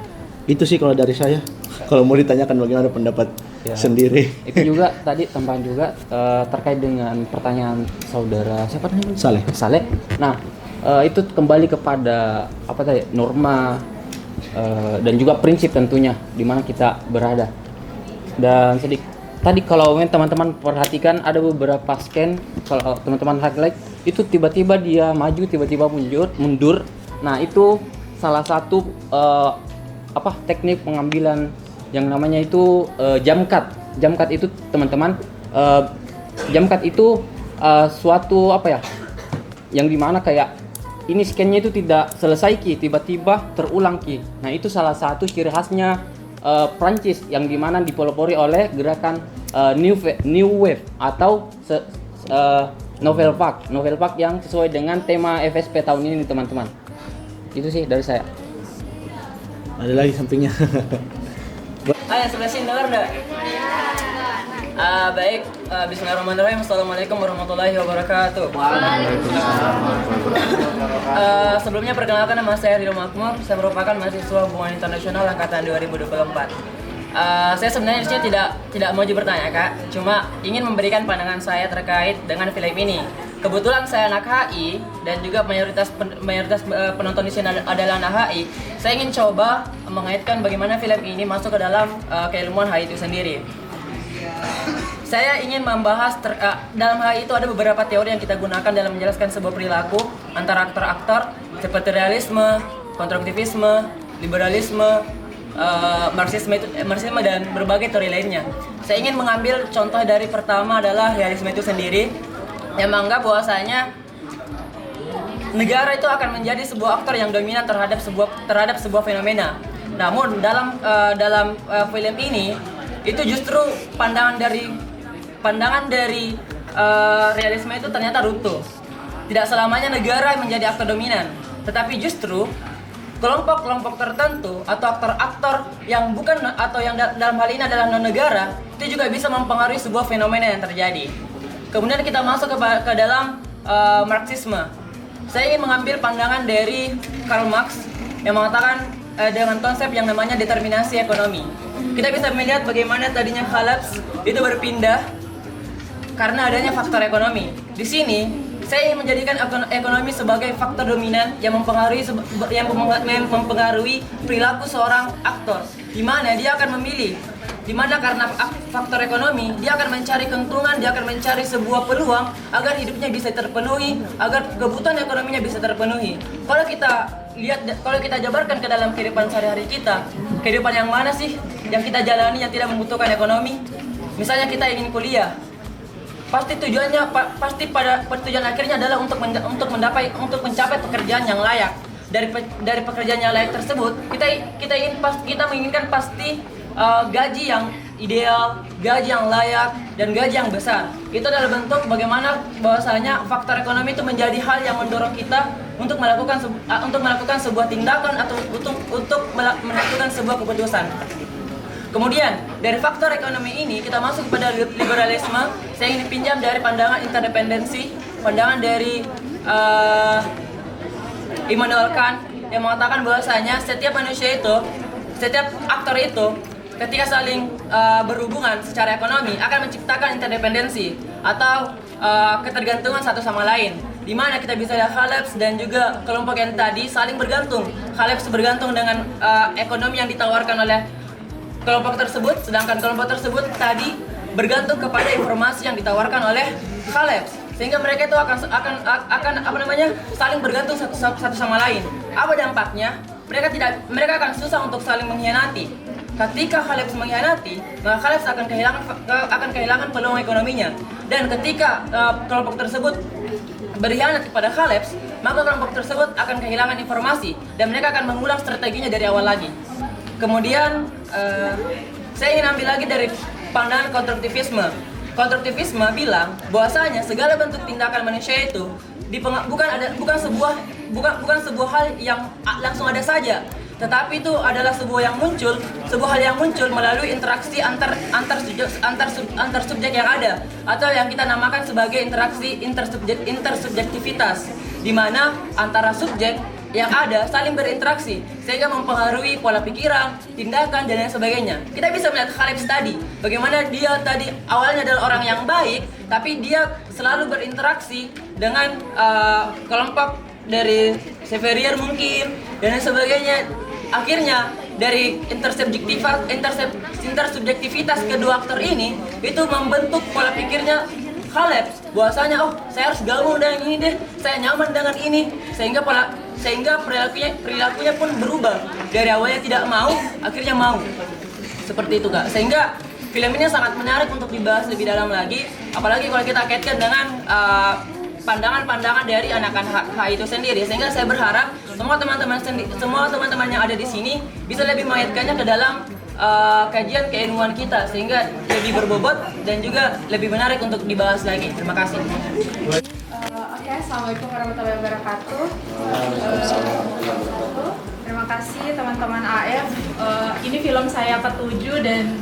Itu sih kalau dari saya. Kalau mau ditanyakan bagaimana pendapat sendiri. Itu juga tadi tambahan juga terkait dengan pertanyaan saudara siapa namanya? Saleh. Nah, itu kembali kepada norma dan juga prinsip tentunya di mana kita berada. Dan tadi kalau teman-teman perhatikan ada beberapa scan, kalau teman-teman highlight itu tiba-tiba dia maju, tiba-tiba mundur. Nah, itu salah satu teknik pengambilan yang namanya itu jump cut. Jump cut itu teman-teman, jump cut itu suatu yang dimana kayak ini scan-nya itu tidak selesai tiba-tiba terulang Nah itu salah satu ciri khasnya Prancis yang dimana dipelopori oleh gerakan New Wave atau Nouvelle Vague yang sesuai dengan tema FSP tahun ini teman-teman. Itu sih dari saya. Ada lagi sampingnya. Yang sebelah sini dengar nggak? Baik, bismillahirrahmanirrahim. Assalamualaikum warahmatullahi wabarakatuh. Sebelumnya perkenalkan, nama saya Ridho Makmur. Saya merupakan mahasiswa hubungan internasional angkatan 2024. Saya sebenarnya di sini tidak mau bertanya, Kak. Cuma ingin memberikan pandangan saya terkait dengan film ini. Kebetulan saya anak HI dan juga mayoritas penonton di sini adalah anak HI. Saya ingin coba mengaitkan bagaimana film ini masuk ke dalam keilmuan HI itu sendiri. Saya ingin membahas dalam HI itu ada beberapa teori yang kita gunakan dalam menjelaskan sebuah perilaku antara aktor-aktor seperti realisme, konstruktivisme, liberalisme, marxisme dan berbagai teori lainnya. Saya ingin mengambil contoh dari pertama adalah realisme itu sendiri, yang menganggap bahwasanya negara itu akan menjadi sebuah aktor yang dominan terhadap sebuah fenomena. Namun dalam film ini itu justru pandangan dari realisme itu ternyata runtuh. Tidak selamanya negara menjadi aktor dominan, tetapi justru kelompok-kelompok tertentu atau aktor-aktor yang bukan atau yang dalam hal ini adalah non-negara itu juga bisa mempengaruhi sebuah fenomena yang terjadi. Kemudian kita masuk ke dalam Marxisme. Saya ingin mengambil pandangan dari Karl Marx yang mengatakan dengan konsep yang namanya determinasi ekonomi. Kita bisa melihat bagaimana tadinya kolaps itu berpindah karena adanya faktor ekonomi. Di sini saya ingin menjadikan ekonomi sebagai faktor dominan yang mempengaruhi perilaku seorang aktor, di mana dia akan memilih, di mana karena faktor ekonomi dia akan mencari keuntungan, dia akan mencari sebuah peluang agar hidupnya bisa terpenuhi, agar kebutuhan ekonominya bisa terpenuhi. Kalau kita jabarkan ke dalam kehidupan sehari-hari kita, kehidupan yang mana sih yang kita jalani yang tidak membutuhkan ekonomi? Misalnya kita ingin kuliah, pasti tujuan akhirnya adalah untuk mencapai pekerjaan yang layak. Dari pekerjaan yang layak tersebut, kita menginginkan pasti gaji yang ideal, gaji yang layak, dan gaji yang besar. Itu adalah bentuk bagaimana bahwasanya faktor ekonomi itu menjadi hal yang mendorong kita untuk melakukan sebuah tindakan atau untuk melakukan sebuah keputusan. Kemudian dari faktor ekonomi ini kita masuk pada liberalisme. Saya ingin pinjam dari pandangan interdependensi, pandangan dari Immanuel Kant yang mengatakan bahwasanya setiap aktor itu ketika saling berhubungan secara ekonomi akan menciptakan interdependensi atau ketergantungan satu sama lain, di mana kita bisa lihat Khalebs dan juga kelompok yang tadi saling bergantung. Khalebs bergantung dengan ekonomi yang ditawarkan oleh kelompok tersebut, sedangkan kelompok tersebut tadi bergantung kepada informasi yang ditawarkan oleh Khalebs, sehingga mereka itu akan saling bergantung satu sama lain. Apa dampaknya? Mereka akan susah untuk saling mengkhianati. Ketika Khalebs mengkhianati, maka Khalebs akan kehilangan peluang ekonominya. Dan ketika kelompok tersebut berkhianat kepada Khalebs, maka kelompok tersebut akan kehilangan informasi dan mereka akan mengulang strateginya dari awal lagi. Kemudian saya ingin ambil lagi dari pandangan konstruktivisme. Konstruktivisme bilang bahwasanya segala bentuk tindakan manusia itu bukan sebuah hal yang langsung ada saja, tetapi itu adalah sebuah hal yang muncul melalui interaksi antar subjek yang ada, atau yang kita namakan sebagai interaksi intersubjektivitas, di mana antara subjek yang ada saling berinteraksi sehingga mempengaruhi pola pikiran, tindakan, dan lain sebagainya. Kita bisa melihat Khalebs tadi, bagaimana dia tadi awalnya adalah orang yang baik, tapi dia selalu berinteraksi dengan kelompok dari Severier mungkin dan lain sebagainya. Akhirnya dari intersubjektivitas kedua aktor ini itu membentuk pola pikirnya Khalebs, bahwasanya saya harus gabung dengan ini deh, saya nyaman dengan ini, sehingga perilakunya pun berubah. Dari awalnya tidak mau, akhirnya mau. Seperti itu, Kak. Sehingga film ini sangat menarik untuk dibahas lebih dalam lagi, apalagi kalau kita kaitkan dengan pandangan-pandangan dari anak-anak HI itu sendiri. Sehingga saya berharap semua teman-teman yang ada di sini bisa lebih mengaitkannya ke dalam kajian keilmuan kita, sehingga lebih berbobot dan juga lebih menarik untuk dibahas lagi. Terima kasih. Assalamualaikum warahmatullahi wabarakatuh. Terima kasih teman-teman AF. Ini film saya ke-7 dan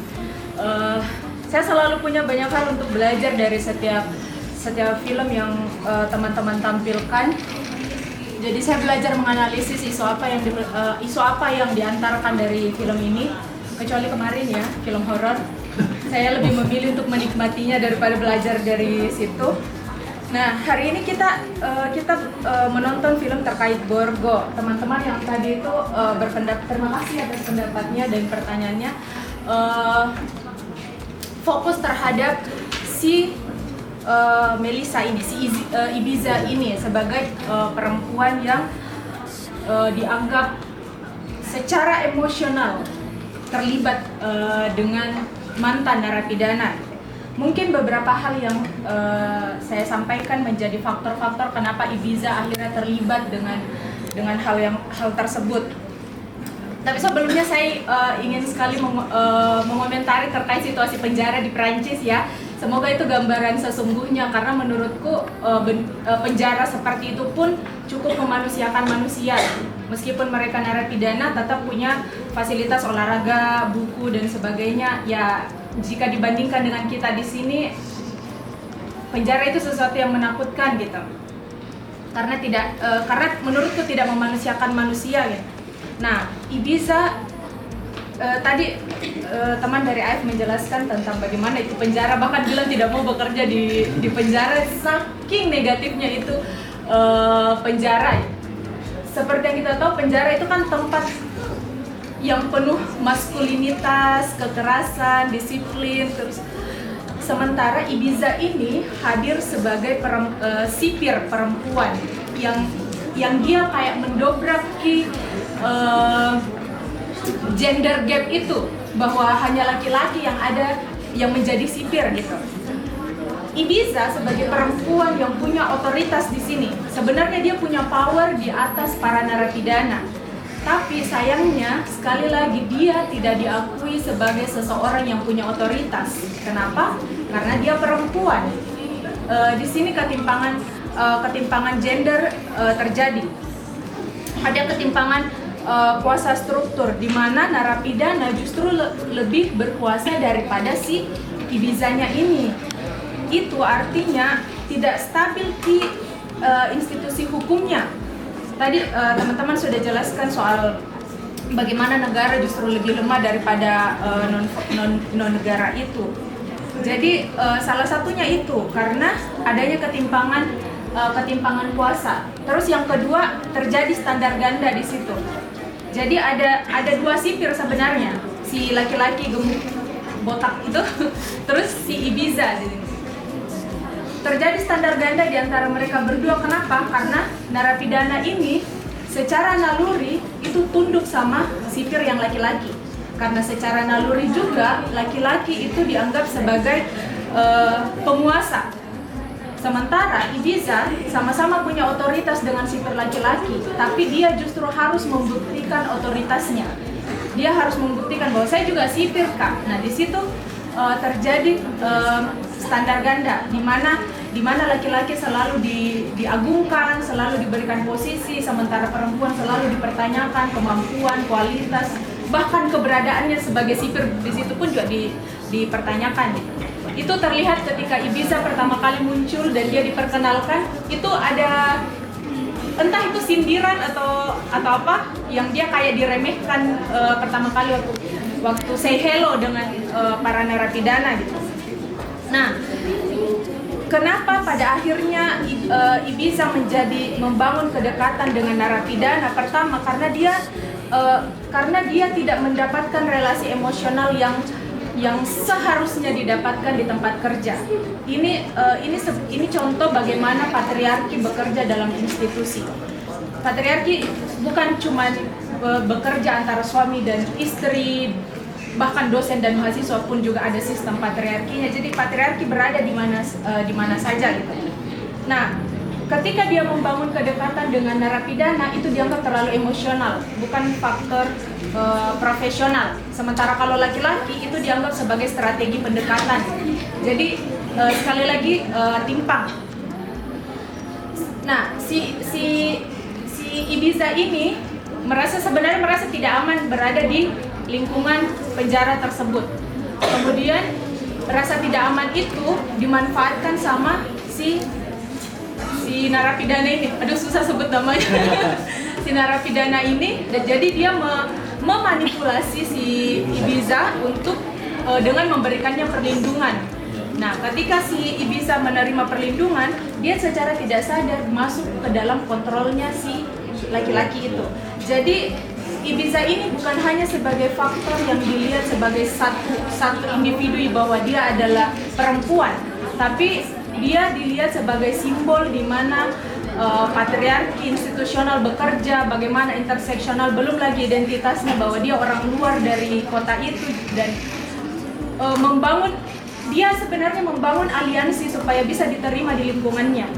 saya selalu punya banyak hal untuk belajar dari setiap film yang teman-teman tampilkan. Jadi saya belajar menganalisis isu apa yang diantarkan dari film ini. Kecuali kemarin ya, film horor. Saya lebih memilih untuk menikmatinya daripada belajar dari situ. Nah, hari ini kita menonton film terkait Borgo. Teman-teman yang tadi itu terima kasih atas pendapatnya dan pertanyaannya. Fokus terhadap si Melissa ini, si Ibiza ini sebagai perempuan yang dianggap secara emosional terlibat dengan mantan narapidana. Mungkin beberapa hal yang saya sampaikan menjadi faktor-faktor kenapa Ibiza akhirnya terlibat dengan hal tersebut. Tapi sebelumnya saya ingin sekali mengomentari terkait situasi penjara di Prancis ya. Semoga itu gambaran sesungguhnya, karena menurutku penjara seperti itu pun cukup memanusiakan manusia. Meskipun mereka narapidana tetap punya fasilitas olahraga, buku dan sebagainya. Ya, jika dibandingkan dengan kita di sini, penjara itu sesuatu yang menakutkan gitu. Karena menurutku tidak memanusiakan manusia gitu. Nah, Ibiza tadi teman dari AF menjelaskan tentang bagaimana itu penjara, bahkan bilang tidak mau bekerja di penjara, saking negatifnya itu penjara. Seperti yang kita tahu, penjara itu kan tempat yang penuh maskulinitas, kekerasan, disiplin, terus sementara Ibiza ini hadir sebagai sipir perempuan yang dia kayak mendobraki gender gap itu, bahwa hanya laki-laki yang menjadi sipir gitu. Ibiza sebagai perempuan yang punya otoritas di sini, sebenarnya dia punya power di atas para narapidana. Tapi sayangnya sekali lagi dia tidak diakui sebagai seseorang yang punya otoritas. Kenapa? Karena dia perempuan. Di sini ketimpangan gender terjadi. Ada ketimpangan kuasa struktur di mana narapidana justru lebih berkuasa daripada si Ibizanya ini. Itu artinya tidak stabil di institusi hukumnya. Tadi teman-teman sudah jelaskan soal bagaimana negara justru lebih lemah daripada non negara itu. Jadi salah satunya itu karena adanya ketimpangan kuasa. Terus yang kedua, terjadi standar ganda di situ. Jadi ada dua sipir sebenarnya, si laki-laki gemuk botak itu, terus si Ibiza. Terjadi standar ganda di antara mereka berdua. Kenapa? Karena narapidana ini secara naluri itu tunduk sama sipir yang laki-laki. Karena secara naluri juga laki-laki itu dianggap sebagai penguasa. Sementara Ibiza sama-sama punya otoritas dengan sipir laki-laki, tapi dia justru harus membuktikan otoritasnya. Dia harus membuktikan bahwa saya juga sipir, Kak. Nah, di situ terjadi standar ganda, di mana laki-laki selalu diagungkan, selalu diberikan posisi, sementara perempuan selalu dipertanyakan kemampuan, kualitas, bahkan keberadaannya sebagai sipir di situ pun juga dipertanyakan. Itu terlihat ketika Ibiza pertama kali muncul dan dia diperkenalkan, itu ada entah itu sindiran atau apa yang dia kayak diremehkan pertama kali waktu say hello dengan para narapidana gitu. Nah, kenapa pada akhirnya Ibiza membangun kedekatan dengan narapidana? Pertama, karena dia tidak mendapatkan relasi emosional yang seharusnya didapatkan di tempat kerja. Ini contoh bagaimana patriarki bekerja dalam institusi. Patriarki bukan cuma bekerja antara suami dan istri, bahkan dosen dan mahasiswa pun juga ada sistem patriarkinya. Jadi patriarki berada di mana saja gitu. Nah, ketika dia membangun kedekatan dengan narapidana itu dianggap terlalu emosional, bukan faktor profesional. Sementara kalau laki-laki itu dianggap sebagai strategi pendekatan. Jadi sekali lagi timpang. Nah, si Ibiza ini sebenarnya merasa tidak aman berada di lingkungan penjara tersebut. Kemudian rasa tidak aman itu dimanfaatkan sama si narapidana ini. Aduh, susah sebut namanya. Si narapidana ini, dan jadi dia memanipulasi si Ibiza untuk dengan memberikannya perlindungan. Nah, ketika si Ibiza menerima perlindungan, dia secara tidak sadar masuk ke dalam kontrolnya si laki-laki itu. Jadi Ibiza ini bukan hanya sebagai faktor yang dilihat sebagai satu individu bahwa dia adalah perempuan, tapi dia dilihat sebagai simbol di mana patriarki institusional bekerja, bagaimana interseksional, belum lagi identitasnya bahwa dia orang luar dari kota itu, dan dia sebenarnya membangun aliansi supaya bisa diterima di lingkungannya.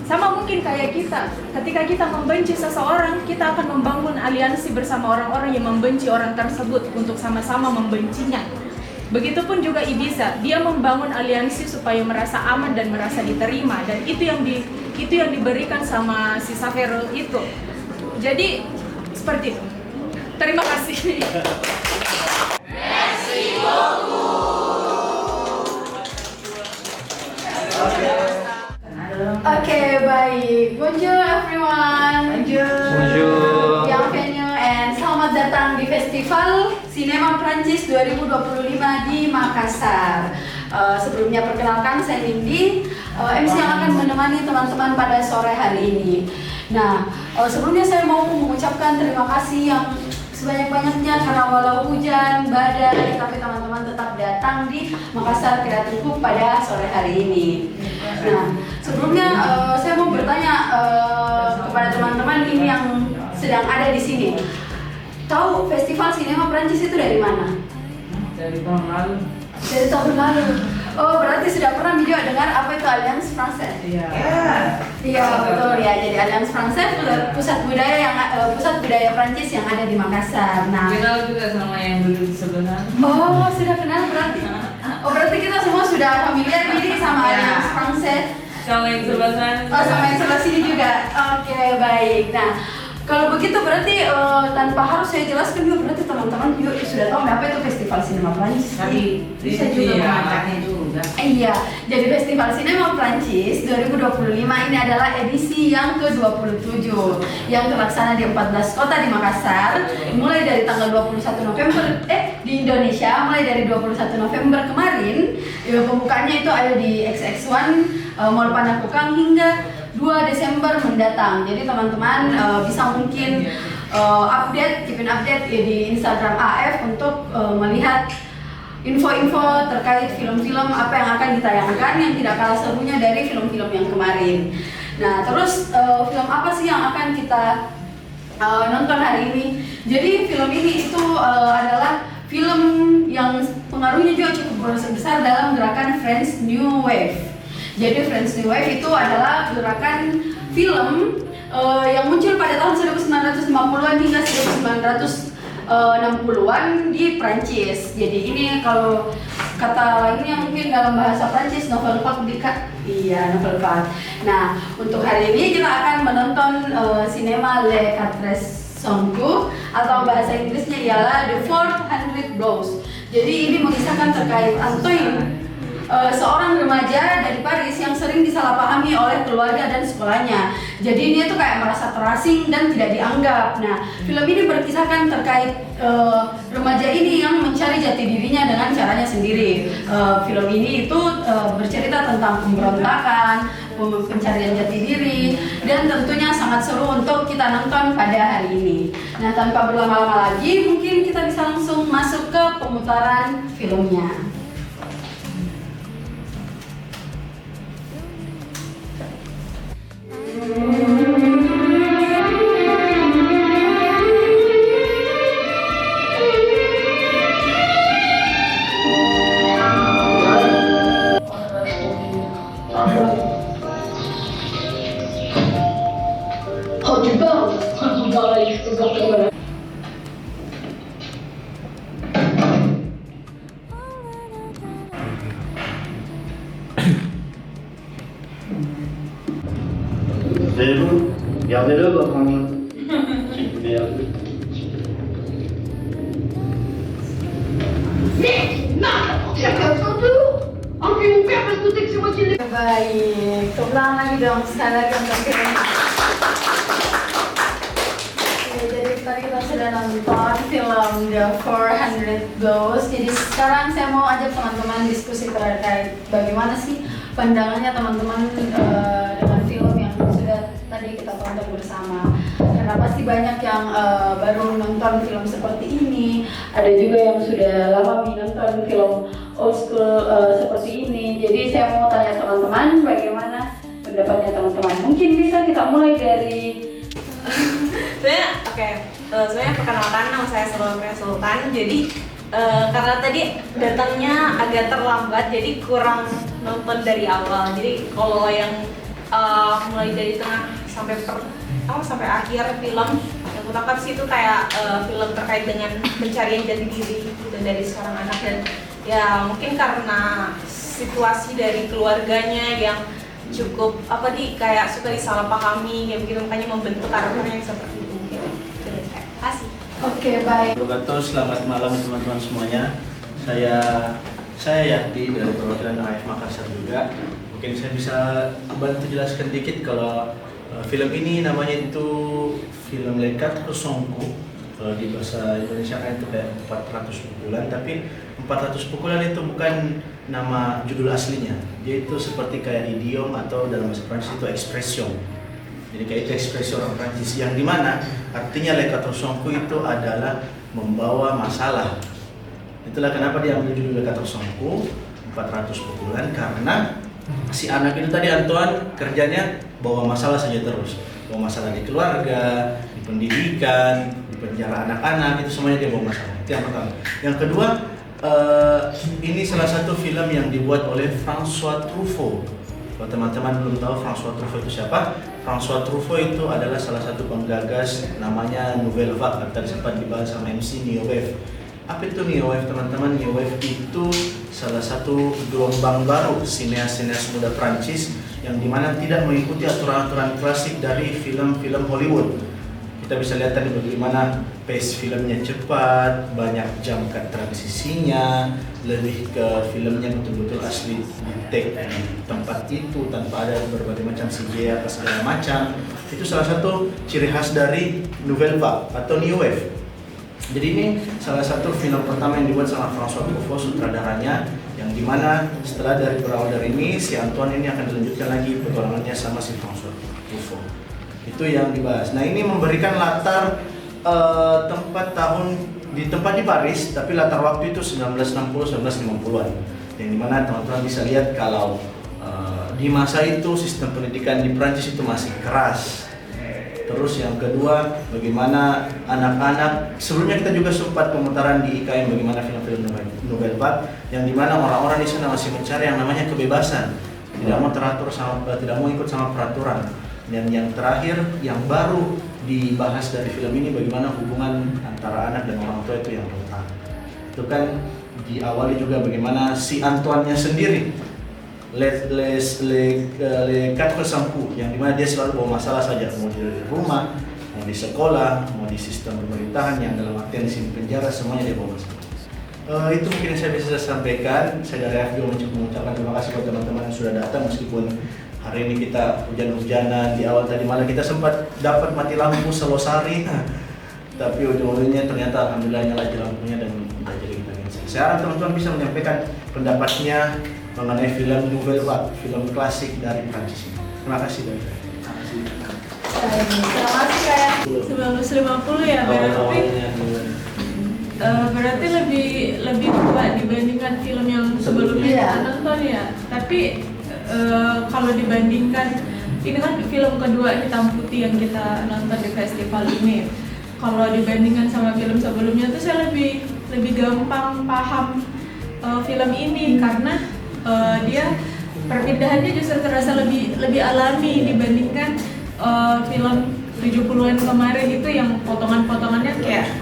Sama mungkin kayak kita, ketika kita membenci seseorang, kita akan membangun aliansi bersama orang-orang yang membenci orang tersebut untuk sama-sama membencinya. Begitupun juga Ibiza, dia membangun aliansi supaya merasa aman dan merasa diterima, dan itu yang diberikan sama si Saferul itu. Jadi seperti itu. Terima kasih. Oke, baik. Bonjour everyone. Bonjour. Bienvenue and selamat datang di Festival Sinema Prancis 2025 di Makassar. Sebelumnya perkenalkan, saya Lindy, MC yang akan menemani teman-teman pada sore hari ini. Nah, sebelumnya saya mau mengucapkan terima kasih yang sebanyak-banyaknya karena walau hujan, badai, tapi teman-teman tetap datang di Makassar Creative Hub pada sore hari ini. Nah, sebelumnya saya mau bertanya kepada teman-teman ini yang sedang ada di sini. Tahu Festival Sinema Prancis itu dari mana? Dari tahun lalu. Dari tahun lalu. Oh, berarti sudah pernah juga dengar apa itu Alliance Française? Iya. Iya, betul ya. Jadi Alliance Française pusat budaya Prancis yang ada di Makassar. Nah, Kenal juga sama yang dulu di sebelah. oh, sudah kenal berarti. Oh, berarti kita semua sudah familiar nih sama Alliance Française. Sama yang sebelah sana. Oh, sama yang sebelah sini juga. Oke, baik. Nah, kalau begitu berarti tanpa harus saya jelaskan juga, berarti teman-teman juga sudah tahu apa itu Festival Sinema Prancis. Tapi bisa juga mengatakannya juga. Iya, jadi Festival Sinema Prancis 2025 ini adalah edisi yang ke-27 yang terlaksana di 14 kota di Makassar, mulai dari tanggal 21 November di Indonesia, mulai dari 21 November kemarin. Pembukaannya itu ada di XX1 Mall Panakukang hingga 2 Desember mendatang. Jadi teman-teman bisa mungkin keep update di Instagram AF untuk melihat info-info terkait film-film apa yang akan ditayangkan yang tidak kalah serunya dari film-film yang kemarin. Nah, terus film apa sih yang akan kita nonton hari ini? Jadi film ini itu adalah film yang pengaruhnya juga cukup besar dalam gerakan French New Wave. Jadi French New Wave itu adalah gerakan film yang muncul pada tahun 1950-an hingga 1960-an di Prancis. Jadi ini kalau kata lainnya mungkin dalam bahasa Prancis novel vague iya, novel vague. Nah, untuk hari ini kita akan menonton sinema Les Quatre Songku atau bahasa Inggrisnya ialah The 400 Blows. Jadi ini mengisahkan terkait Antoine, seorang remaja dari Paris yang sering disalahpahami oleh keluarga dan sekolahnya. Jadi dia tuh kayak merasa terasing dan tidak dianggap. Nah, film ini berkisahkan terkait remaja ini yang mencari jati dirinya dengan caranya sendiri. Film ini itu bercerita tentang pemberontakan, pencarian jati diri, dan tentunya sangat seru untuk kita nonton pada hari ini. Nah, tanpa berlama-lama lagi, mungkin kita bisa langsung masuk ke pemutaran filmnya. Oh, tu parles? Voulez-vous? Gardez-le, votre argent. Si vous voulez garder. baik. Tepuk tangan lagi dong sekali lagi untuk film. Oke, jadi tadi kita sudah nonton film The 400 Blows. Jadi sekarang saya mau ajak teman-teman diskusi terkait bagaimana sih pandangannya teman-teman dengan film yang sudah tadi kita tonton bersama. Karena pasti banyak yang baru nonton film seperti ini, ada juga yang sudah lama nonton film old school seperti ini. Jadi saya mau tanya teman-teman bagaimana pendapatnya teman-teman. Mungkin bisa kita mulai dari sebenarnya perkenalkan, nama saya Salome Sultan. Jadi karena tadi datangnya agak terlambat, jadi kurang nonton dari awal. Jadi kalau yang mulai dari tengah sampai akhir film, yang kutangkap sih itu kayak film terkait dengan pencarian jati diri gitu dari seorang anak. Dan ya mungkin karena situasi dari keluarganya yang cukup kayak suka disalahpahami kayak begitu, makanya membentuk karakter yang seperti itu gitu. Terima kasih. Oke, baik. Selamat malam teman-teman semuanya. Saya Yati dari perwakilan AF Makassar juga. Mungkin saya bisa bantu jelaskan dikit kalau film ini namanya itu film Les 400 Coups. Kalau di bahasa Indonesia kan itu kayak 400 pukulan, tapi 400 pukulan itu bukan nama judul aslinya. Dia itu seperti kayak idiom atau dalam bahasa Prancis itu expression. Jadi kayak itu ekspresi orang Prancis yang dimana artinya Les 400 Coups itu adalah membawa masalah. Itulah kenapa dia ambil judul Les 400 Coups, 400 pukulan, karena si anak itu tadi Antoine kerjanya bawa masalah saja terus. Bawa masalah di keluarga, di pendidikan, di penjara anak-anak, itu semuanya dia bawa masalah. Itu yang pertama. Yang kedua, ini salah satu film yang dibuat oleh François Truffaut. Kalau teman-teman belum tahu François Truffaut itu siapa? François Truffaut itu adalah salah satu penggagas namanya Nouvelle Vague, atau sempat dibahas sama MC New Wave. Apa itu New Wave teman-teman? New Wave itu salah satu gelombang baru sineas-sineas muda Prancis yang dimana tidak mengikuti aturan-aturan klasik dari film-film Hollywood. Kita bisa lihat tadi bagaimana pace filmnya cepat, banyak jam cut transisinya, lebih ke filmnya betul-betul asli di take di tempat itu tanpa ada berbagai macam CGI atau segala macam. Itu salah satu ciri khas dari Nouvelle Vague atau New Wave. Jadi ini salah satu film pertama yang dibuat sama François Truffaut sutradaranya, yang dimana setelah berawal dari ini si Antoine ini akan dilanjutkan lagi petualangannya sama si François Truffaut. Itu yang dibahas. Nah ini memberikan latar tempat di Paris, tapi latar waktu itu 1960-1950-an, yang dimana teman-teman bisa lihat kalau di masa itu sistem pendidikan di Prancis itu masih keras. Terus yang kedua, bagaimana anak-anak, sebelumnya kita juga sempat pemutaran di IKN bagaimana film-film Nouvelle Vague, yang dimana orang-orang di sana masih mencari yang namanya kebebasan, tidak mau tidak mau ikut sama peraturan. Dan yang terakhir, yang baru dibahas dari film ini, bagaimana hubungan antara anak dan orang tua itu yang rentan. Itu kan diawali juga bagaimana si Antoine-nya sendiri, Les 400 Coups, yang dimana dia selalu bawa masalah saja, mau di rumah, mau di sekolah, mau di sistem pemerintahan, yang dalam artian di sini penjara, semuanya dia bawa masalah. Itu mungkin saya bisa sampaikan. Saya dari FGO mengucapkan terima kasih buat teman-teman yang sudah datang, meskipun hari ini kita hujan-hujanan. Di awal tadi malam kita sempat dapat mati lampu selosari, tapi ujung-ujungnya ternyata alhamdulillah nyala lampunya dan kita jadi kita selesai. Saya harap teman-teman bisa menyampaikan pendapatnya mengenai film Nouvelle Vague, film klasik dari Prancis ini. Terima kasih dari saya. Terima kasih kayak 1950 ya, berarti lebih tua dibandingkan film yang sebelumnya kita nonton ya. Tapi kalau dibandingkan, ini kan film kedua hitam putih yang kita nonton di festival ini. Kalau dibandingkan sama film sebelumnya tuh saya lebih gampang paham film ini karena dia perpindahannya justru terasa lebih alami dibandingkan film 70-an kemarin itu yang potongan-potongannya kayak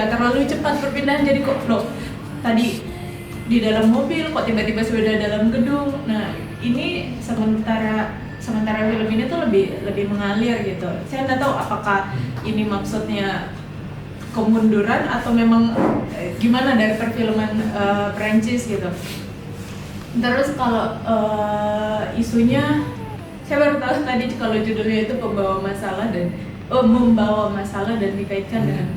terlalu cepat perpindahan, jadi kok tadi di dalam mobil kok tiba-tiba sudah dalam gedung. Nah ini sementara film ini tuh lebih mengalir gitu. Saya nggak tahu apakah ini maksudnya kemunduran atau memang gimana dari perfilman Prancis gitu. Terus kalau isunya, saya baru tahu tadi kalau judulnya itu membawa masalah dan dikaitkan dengan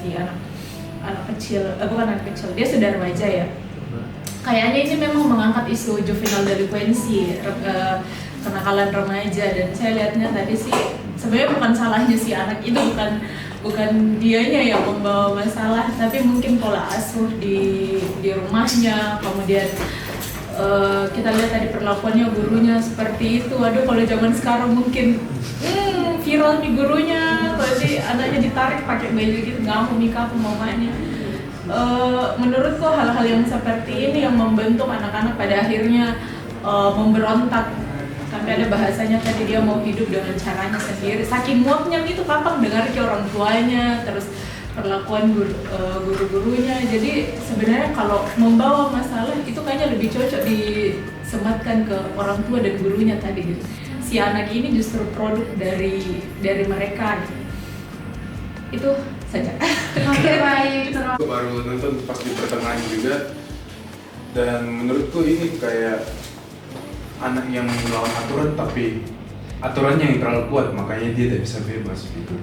si anak kecil, bukan anak kecil, dia sudah remaja ya. Kayaknya ini memang mengangkat isu juvenile delinquency, kenakalan remaja, dan saya lihatnya tadi sih sebenarnya bukan salahnya si anak itu, bukan dianya yang membawa masalah, tapi mungkin pola asuh di rumahnya. Kemudian kita lihat tadi perlakuannya gurunya seperti itu. Aduh, kalau zaman sekarang mungkin viral di gurunya, tadi anaknya ditarik pakai baju gitu, nggak mau nikah mamanya. Menurutku hal-hal yang seperti ini yang membentuk anak-anak pada akhirnya memberontak. Sampai ada bahasanya tadi dia mau hidup dengan caranya sendiri. Saking muaknya gitu, kakak dengar ke orang tuanya, terus perlakuan guru-gurunya. Jadi sebenarnya kalau membawa masalah itu kayaknya lebih cocok disematkan ke orang tua dan gurunya tadi gitu. Si anak ini justru produk dari mereka gitu. Itu saja. Oke, baik. Baru nonton pas di pertengahan juga, dan menurutku ini kayak anak yang melawan aturan, tapi aturannya yang terlalu kuat, makanya dia tidak bisa bebas gitu.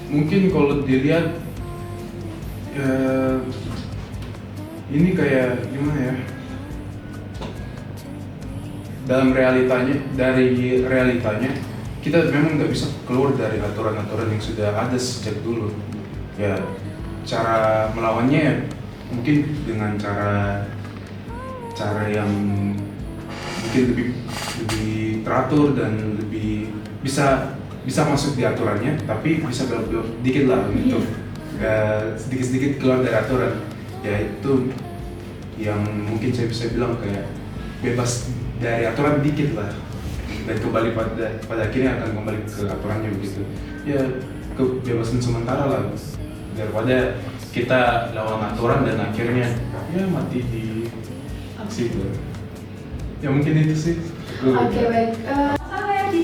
Mungkin kalau dilihat ini kayak gimana ya, dari realitanya kita memang nggak bisa keluar dari aturan-aturan yang sudah ada sejak dulu. Ya, cara melawannya mungkin dengan cara yang mungkin lebih teratur dan lebih bisa masuk di aturannya, tapi bisa belok dikit lah untuk sedikit-sedikit keluar dari aturan. Ya itu yang mungkin saya bisa bilang kayak bebas dari aturan dikit lah, dan kembali pada akhirnya akan kembali ke aturannya begitu. Ya kebebasan sementara lah, daripada kita lawan aturan dan akhirnya ya mati di aksi itu. Ya mungkin itu sih. Oke, baik. Masalah ya di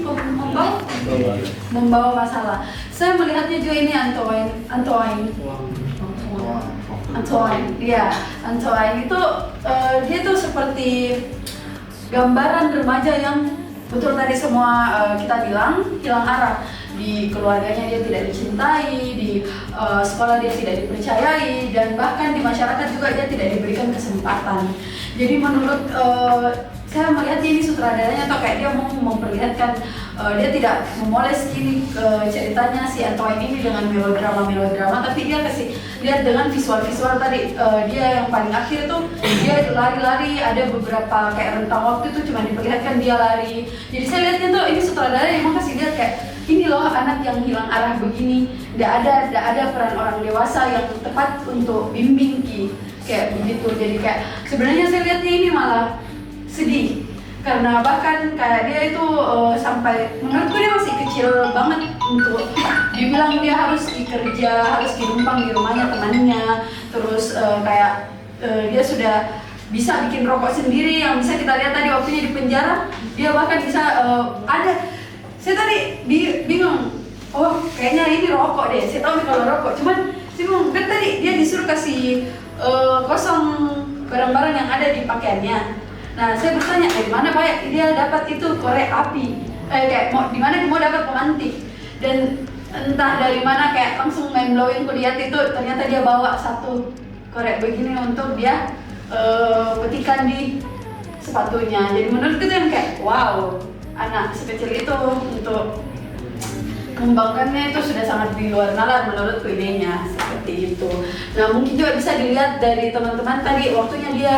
membawa masalah. Saya melihatnya juga ini Antoine itu dia tuh seperti gambaran remaja yang betul tadi semua kita bilang hilang arah. Di keluarganya dia tidak dicintai, di sekolah dia tidak dipercayai, dan bahkan di masyarakat juga dia tidak diberikan kesempatan. Jadi menurut saya melihat ini sutradaranya atau kayak dia mau memperlihatkan dia tidak memoles gini ceritanya si Antoine ini dengan melodrama, tapi dia kasih lihat dengan visual tadi. Dia yang paling akhir tuh dia lari-lari, ada beberapa kayak rentang waktu itu cuma diperlihatkan dia lari. Jadi saya lihatnya tuh ini sutradara yang mau kasih lihat kayak ini loh anak yang hilang arah begini, tidak ada peran orang dewasa yang tepat untuk bimbing kayak begitu. Jadi kayak sebenarnya saya lihatnya ini malah sedih, karena bahkan kayak dia itu sampai menurutku dia masih kecil banget untuk dibilang dia harus dikerja, harus dinumpang di rumahnya temannya, terus kayak dia sudah bisa bikin rokok sendiri yang bisa kita lihat tadi waktunya di penjara. Dia bahkan bisa saya tadi bingung, oh kayaknya ini rokok deh, saya tahu kalau rokok, cuman saya bingung, kan tadi dia disuruh kasih kosong barang-barang yang ada di pakaiannya. Nah saya bertanya, dari mana Pak dia dapat itu korek api, kayak di mana dia mau dapat pemantik, dan entah dari mana kayak langsung main blowing ku lihat itu ternyata dia bawa satu korek begini untuk dia petikan di sepatunya. Jadi menurut itu yang kayak wow, anak sekecil itu untuk kembangkannya itu sudah sangat di luar nalar menurutku idenya seperti itu. Nah mungkin juga bisa dilihat dari teman-teman tadi waktunya dia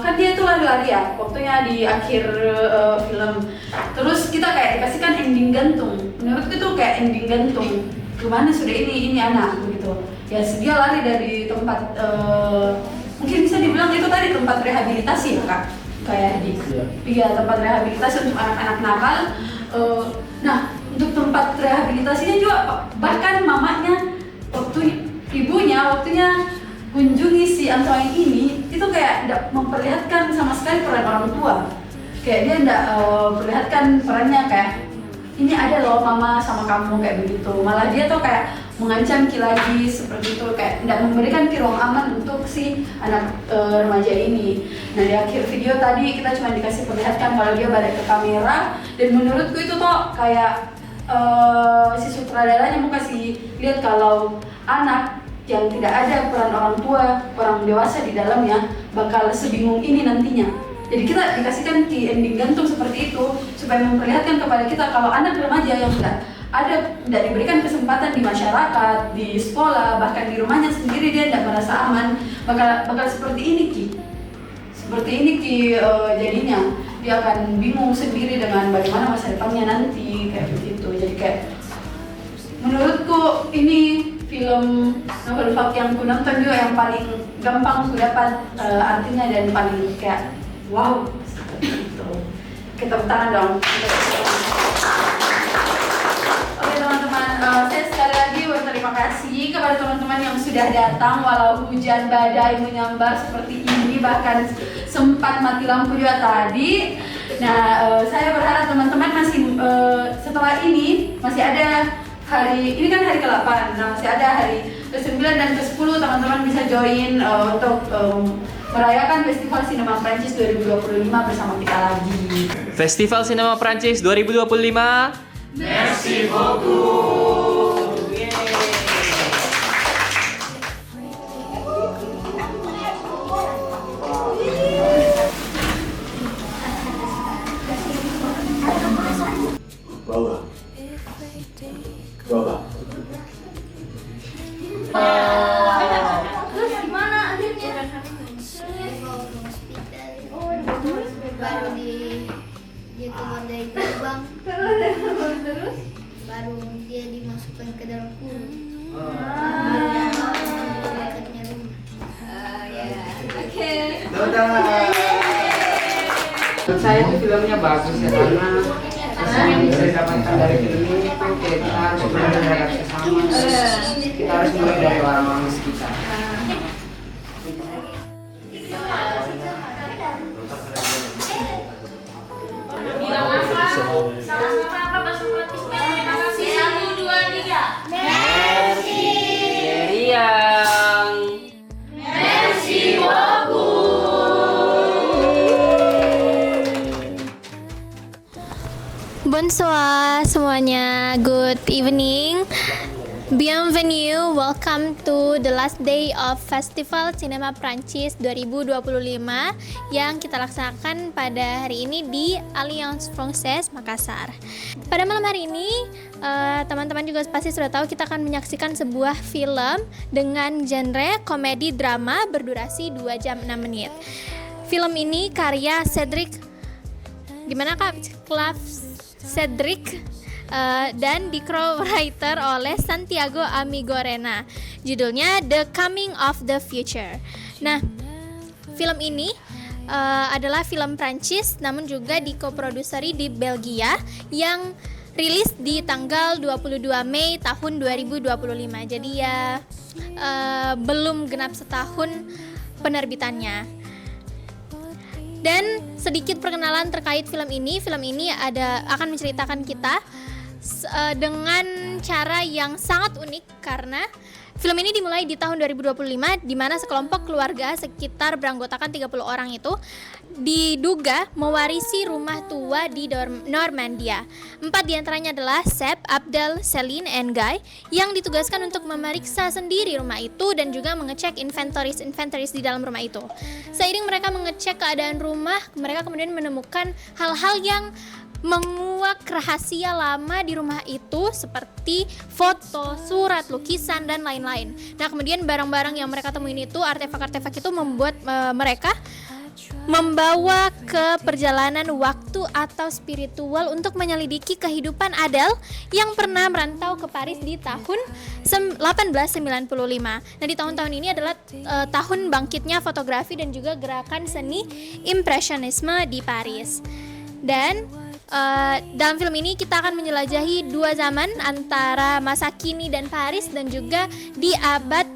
kan dia itu lari-lari ya waktunya di akhir film. Terus kita kayak dikasihkan ending gantung. Menurutku itu kayak ending gantung. Kemana sudah ini anak begitu. Ya dia lari dari tempat mungkin bisa dibilang itu tadi tempat rehabilitasi ya Kak. Kayak di tempat rehabilitasi untuk anak-anak nakal. Nah untuk tempat rehabilitasinya juga bahkan mamanya waktunya kunjungi si Antoine ini itu kayak tidak memperlihatkan sama sekali peran orang tua. Kayak dia tidak perlihatkan perannya kayak ini ada loh mama sama kamu kayak begitu. Malah dia tuh kayak mengancam Ki lagi seperti itu, kayak tidak memberikan Ki ruang aman untuk si anak remaja ini. Nah di akhir video tadi kita cuma dikasih perlihatkan kalau dia balik ke kamera, dan menurutku itu tuh kayak si sutradaranya mau kasih lihat kalau anak yang tidak ada peran orang tua, orang dewasa di dalamnya bakal sebingung ini nantinya. Jadi kita dikasihkan di ending gantung seperti itu supaya memperlihatkan kepada kita kalau anak remaja yang tidak diberikan kesempatan di masyarakat, di sekolah, bahkan di rumahnya sendiri dia tidak merasa aman, bakal seperti ini Ki. Seperti ini Ki jadinya dia akan bingung sendiri dengan bagaimana masa depannya nanti kayak begitu. Jadi kayak menurutku ini film novel fak yang ku nonton juga yang paling gampang ku dapat artinya dan paling kayak wow seperti itu. Kita tangan dong. Oke teman-teman, saya sekali lagi berterima kasih kepada teman-teman yang sudah datang walau hujan badai menyambar seperti ini, bahkan sempat mati lampu juga tadi. Nah, saya berharap teman-teman masih setelah ini masih ada hari ini kan hari ke-8, nah masih ada hari ke-9 dan ke-10 teman-teman bisa join untuk merayakan Festival Sinema Prancis 2025 bersama kita lagi. Festival Sinema Prancis 2025. Merci beaucoup. Bawa. Terus gimana akhirnya? Baru dia keluar dari gerbang. Terus baru dia dimasukkan ke dalam kurung. Dekatnya rumah. Oke. Menurut saya itu filmnya bagus ya, karena kesan yang bisa didapatkan dari film ini itu kayak kita harus belajar terhadap sesama, kita harus mulai dari orang-orang sekitar. Merci Bonsoir semuanya, good evening. Bienvenue, welcome to the last day of Festival Cinema Prancis 2025 yang kita laksanakan pada hari ini di Alliance Française Makassar. Pada malam hari ini, teman-teman juga pasti sudah tahu kita akan menyaksikan sebuah film dengan genre komedi drama berdurasi 2 jam 6 menit. Film ini karya Cedric, gimana Kak? Cedric dan di-co-writer oleh Santiago Amigorena. Judulnya The Coming of the Future. Nah, film ini adalah film Prancis namun juga di-co-produseri di Belgia yang rilis di tanggal 22 Mei tahun 2025. Jadi ya belum genap setahun penerbitannya. Dan sedikit perkenalan terkait film ini. Film ini akan menceritakan kita dengan cara yang sangat unik karena film ini dimulai di tahun 2025 di mana sekelompok keluarga sekitar beranggotakan 30 orang itu diduga mewarisi rumah tua di Normandia. 4 diantaranya adalah Seb, Abdel, Celine, and Guy yang ditugaskan untuk memeriksa sendiri rumah itu dan juga mengecek inventories di dalam rumah itu. Seiring mereka mengecek keadaan rumah, mereka kemudian menemukan hal-hal yang menguak rahasia lama di rumah itu seperti foto, surat, lukisan, dan lain-lain. Nah, kemudian barang-barang yang mereka temuin itu, artefak-artefak itu membuat mereka membawa ke perjalanan waktu atau spiritual untuk menyelidiki kehidupan Adele yang pernah merantau ke Paris di tahun 1895. Nah, di tahun-tahun ini adalah tahun bangkitnya fotografi dan juga gerakan seni impresionisme di Paris. Dan dalam film ini kita akan menjelajahi 2 zaman antara masa kini dan Paris dan juga di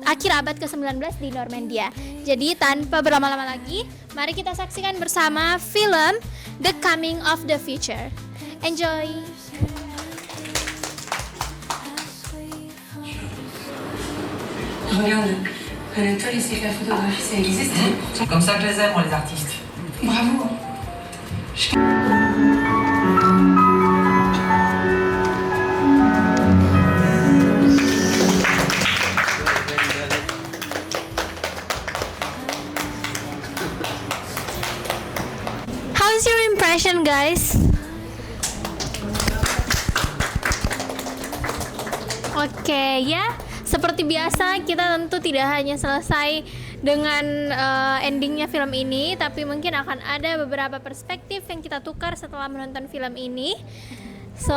akhir abad ke-19 di Normandia. Jadi tanpa berlama-lama lagi, mari kita saksikan bersama film The Coming of the Future. Enjoy. regarde, toi, les séries à photographie, ça existe. C'est comme ça que je les aime, moi, les artistes. Bravo. How's your impression, guys? Oke, ya. Seperti biasa, kita tentu tidak hanya selesai dengan endingnya film ini, tapi mungkin akan ada beberapa perspektif yang kita tukar setelah menonton film ini. So,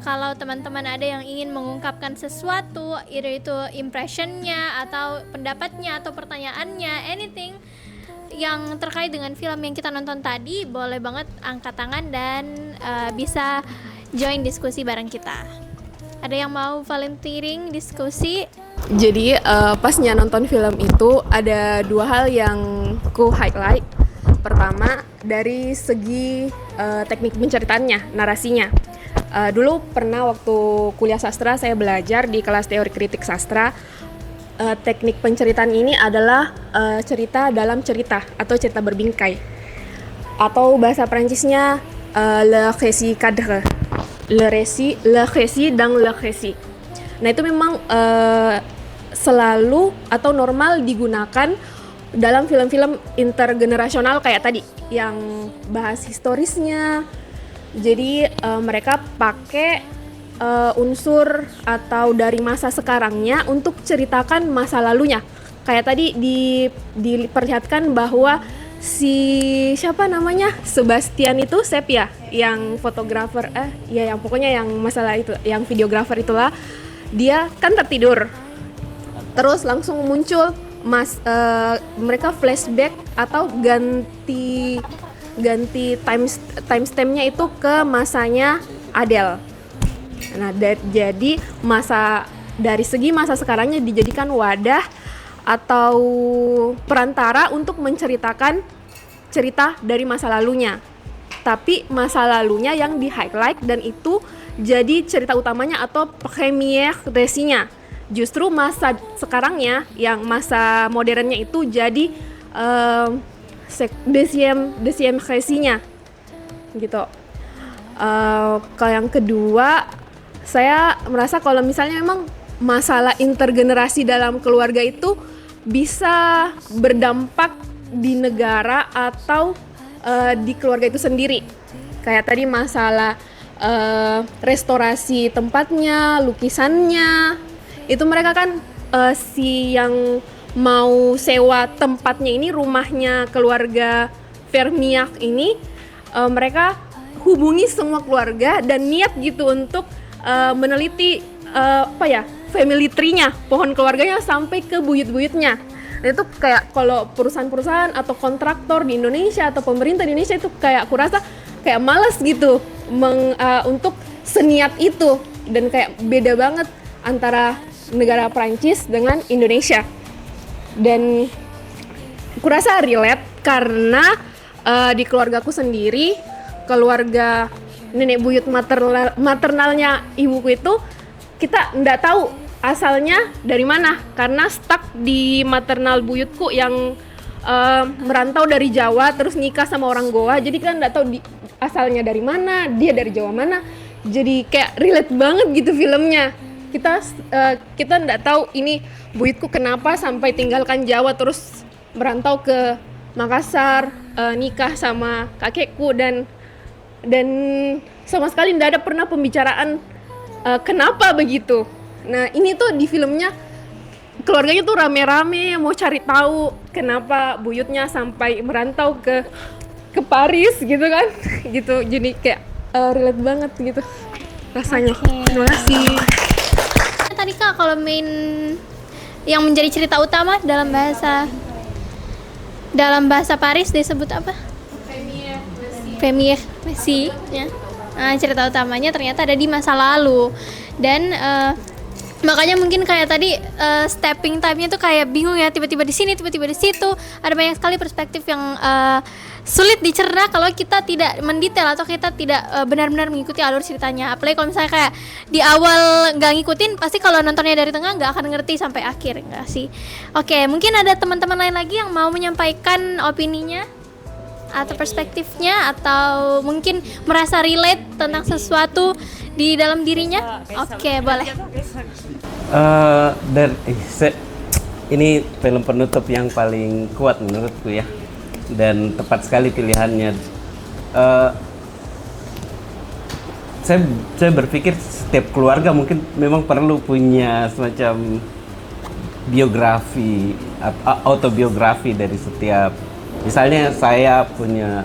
kalau teman-teman ada yang ingin mengungkapkan sesuatu, either itu impressionnya, atau pendapatnya, atau pertanyaannya, anything yang terkait dengan film yang kita nonton tadi, boleh banget angkat tangan dan bisa join diskusi bareng kita. Ada yang mau volunteering diskusi? Jadi pasnya nonton film itu ada dua hal yang ku highlight. Pertama, dari segi teknik penceritaannya, narasinya. Dulu pernah waktu kuliah sastra saya belajar di kelas teori kritik sastra. Teknik penceritaan ini adalah cerita dalam cerita atau cerita berbingkai. Atau bahasa Perancisnya le récit cadre. Le récit, dan le récit. Nah itu memang selalu atau normal digunakan dalam film-film intergenerasional kayak tadi yang bahas historisnya. Jadi mereka pakai unsur atau dari masa sekarangnya untuk ceritakan masa lalunya. Kayak tadi diperlihatkan bahwa siapa namanya Sebastian itu Sepia yang fotografer yang pokoknya yang masalah itu yang videografer itulah, dia kan tertidur terus langsung muncul mereka flashback atau ganti timestampnya itu ke masanya Adele. Nah jadi dari segi masa sekarangnya dijadikan wadah atau perantara untuk menceritakan cerita dari masa lalunya. Tapi masa lalunya yang di-highlight dan itu jadi cerita utamanya atau premier récit-nya. Justru masa sekarangnya yang masa modernnya itu jadi deuxième récit-nya. Gitu. Kalau yang kedua, saya merasa kalau misalnya memang masalah intergenerasi dalam keluarga itu bisa berdampak di negara atau di keluarga itu sendiri. Kayak tadi masalah restorasi tempatnya, lukisannya, itu mereka kan si yang mau sewa tempatnya ini, rumahnya keluarga Vermiak ini, mereka hubungi semua keluarga dan niat gitu untuk meneliti family tree-nya, pohon keluarganya sampai ke buyut-buyutnya. Nah, itu kayak kalau perusahaan-perusahaan atau kontraktor di Indonesia atau pemerintah di Indonesia itu kayak aku rasa kayak malas gitu untuk seniat itu, dan kayak beda banget antara negara Prancis dengan Indonesia. Dan aku rasa relate karena di keluargaku sendiri, keluarga nenek buyut maternalnya ibuku itu kita nggak tahu asalnya dari mana karena stuck di maternal buyutku yang merantau dari Jawa terus nikah sama orang Goa, jadi kita nggak tahu asalnya dari mana, dia dari Jawa mana, jadi kayak relate banget gitu filmnya. Kita nggak tahu ini buyutku kenapa sampai tinggalkan Jawa terus merantau ke Makassar, nikah sama kakekku dan sama sekali nggak ada pernah pembicaraan kenapa begitu. Nah ini tuh di filmnya keluarganya tuh rame-rame mau cari tahu kenapa buyutnya sampai merantau ke Paris gitu kan, gitu. Jadi kayak relate banget gitu rasanya. Terima kasih. Tadi Kak, kalau main yang menjadi cerita utama dalam bahasa Paris disebut apa? Premier récit ya. Nah, cerita utamanya ternyata ada di masa lalu dan Makanya mungkin kayak tadi stepping time-nya tuh kayak bingung ya, tiba-tiba di sini, tiba-tiba di situ. Ada banyak sekali perspektif yang sulit dicerna kalau kita tidak mendetail atau kita tidak benar-benar mengikuti alur ceritanya. Apalagi kalau misalnya kayak di awal nggak ngikutin, pasti kalau nontonnya dari tengah nggak akan ngerti sampai akhir, nggak sih? Oke, mungkin ada teman-teman lain lagi yang mau menyampaikan opininya atau perspektifnya, atau mungkin merasa relate tentang sesuatu di dalam dirinya. Oke, boleh. Ini film penutup yang paling kuat menurutku ya, dan tepat sekali pilihannya. Saya berpikir setiap keluarga mungkin memang perlu punya semacam biografi, autobiografi dari setiap. Misalnya saya punya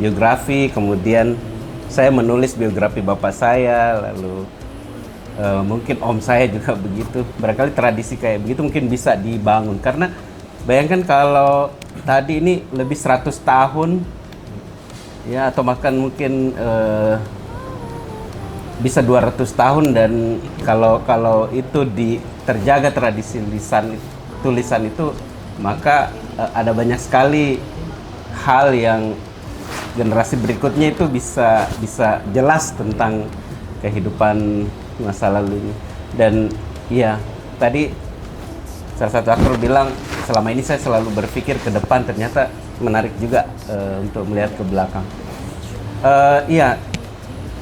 biografi, kemudian saya menulis biografi bapak saya, lalu mungkin om saya juga begitu. Barangkali tradisi kayak begitu mungkin bisa dibangun, karena bayangkan kalau tadi ini lebih 100 tahun ya, atau bahkan mungkin bisa 200 tahun, dan kalau itu terjaga tradisi tulisan itu, maka ada banyak sekali hal yang generasi berikutnya itu bisa jelas tentang kehidupan masa lalu ini. Dan iya, tadi salah satu aktor bilang selama ini saya selalu berpikir ke depan, ternyata menarik juga untuk melihat ke belakang. Iya,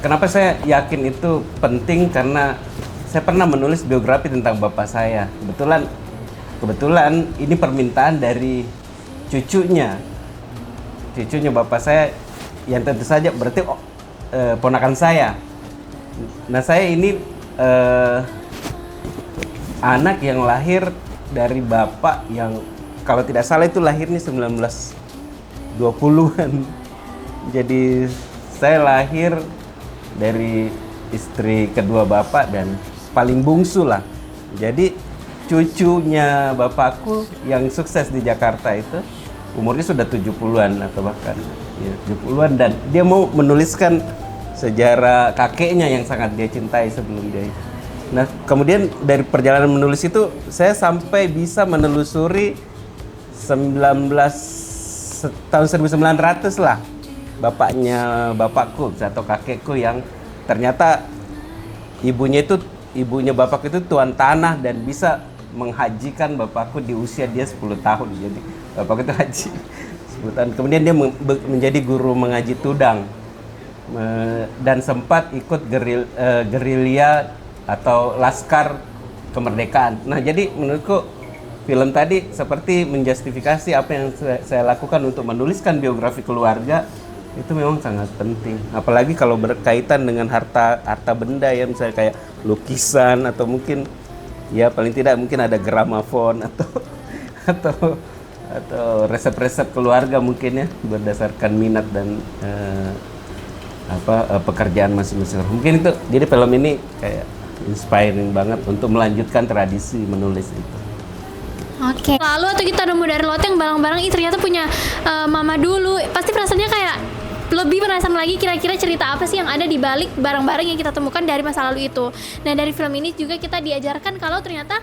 kenapa saya yakin itu penting, karena saya pernah menulis biografi tentang bapak saya. Kebetulan ini permintaan dari cucunya bapak saya, yang tentu saja berarti ponakan saya. Nah, saya ini anak yang lahir dari bapak yang kalau tidak salah itu lahirnya 1920-an. Jadi saya lahir dari istri kedua bapak dan paling bungsu lah. Jadi cucunya bapakku yang sukses di Jakarta itu umurnya sudah 70-an atau bahkan ya, 70-an, dan dia mau menuliskan sejarah kakeknya yang sangat dia cintai sebelum dia. Nah, kemudian dari perjalanan menulis itu saya sampai bisa menelusuri tahun 1900 lah, bapakku atau kakekku yang ternyata ibunya bapakku itu tuan tanah dan bisa menghajikan bapakku di usia dia 10 tahun. Jadi bapakku itu haji 10 tahun. Kemudian dia menjadi guru mengaji tudang. Dan sempat ikut gerilya atau laskar kemerdekaan. Nah, jadi menurutku film tadi seperti menjustifikasi apa yang saya lakukan untuk menuliskan biografi keluarga. Itu memang sangat penting, apalagi kalau berkaitan dengan harta benda ya, misalnya kayak lukisan atau mungkin ya paling tidak mungkin ada gramafon atau resep-resep keluarga mungkin ya, berdasarkan minat dan pekerjaan masing-masing. Mungkin itu, jadi film ini kayak inspiring banget untuk melanjutkan tradisi menulis itu. Oke. Lalu atau kita nemu dari loteng barang-barang ternyata punya mama dulu, pasti perasaannya kayak lebih penasaran lagi kira-kira cerita apa sih yang ada di balik barang-barang yang kita temukan dari masa lalu itu. Nah, dari film ini juga kita diajarkan kalau ternyata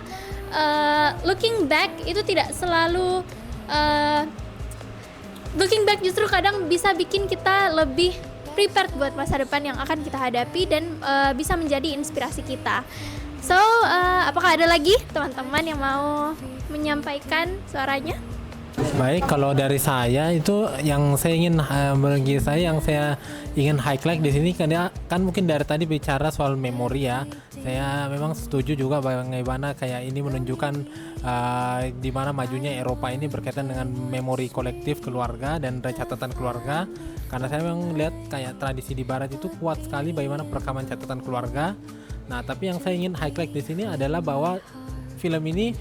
looking back itu tidak selalu looking back justru kadang bisa bikin kita lebih prepared buat masa depan yang akan kita hadapi dan bisa menjadi inspirasi kita. So, apakah ada lagi teman-teman yang mau menyampaikan suaranya? Baik, kalau dari saya itu yang saya ingin bagi saya yang saya ingin highlight di sini kan mungkin dari tadi bicara soal memori ya. Saya memang setuju juga bagaimana kayak ini menunjukkan di mana majunya Eropa ini berkaitan dengan memori kolektif keluarga dan catatan keluarga. Karena saya memang lihat kayak tradisi di Barat itu kuat sekali bagaimana perekaman catatan keluarga. Nah, tapi yang saya ingin highlight di sini adalah bahwa film ini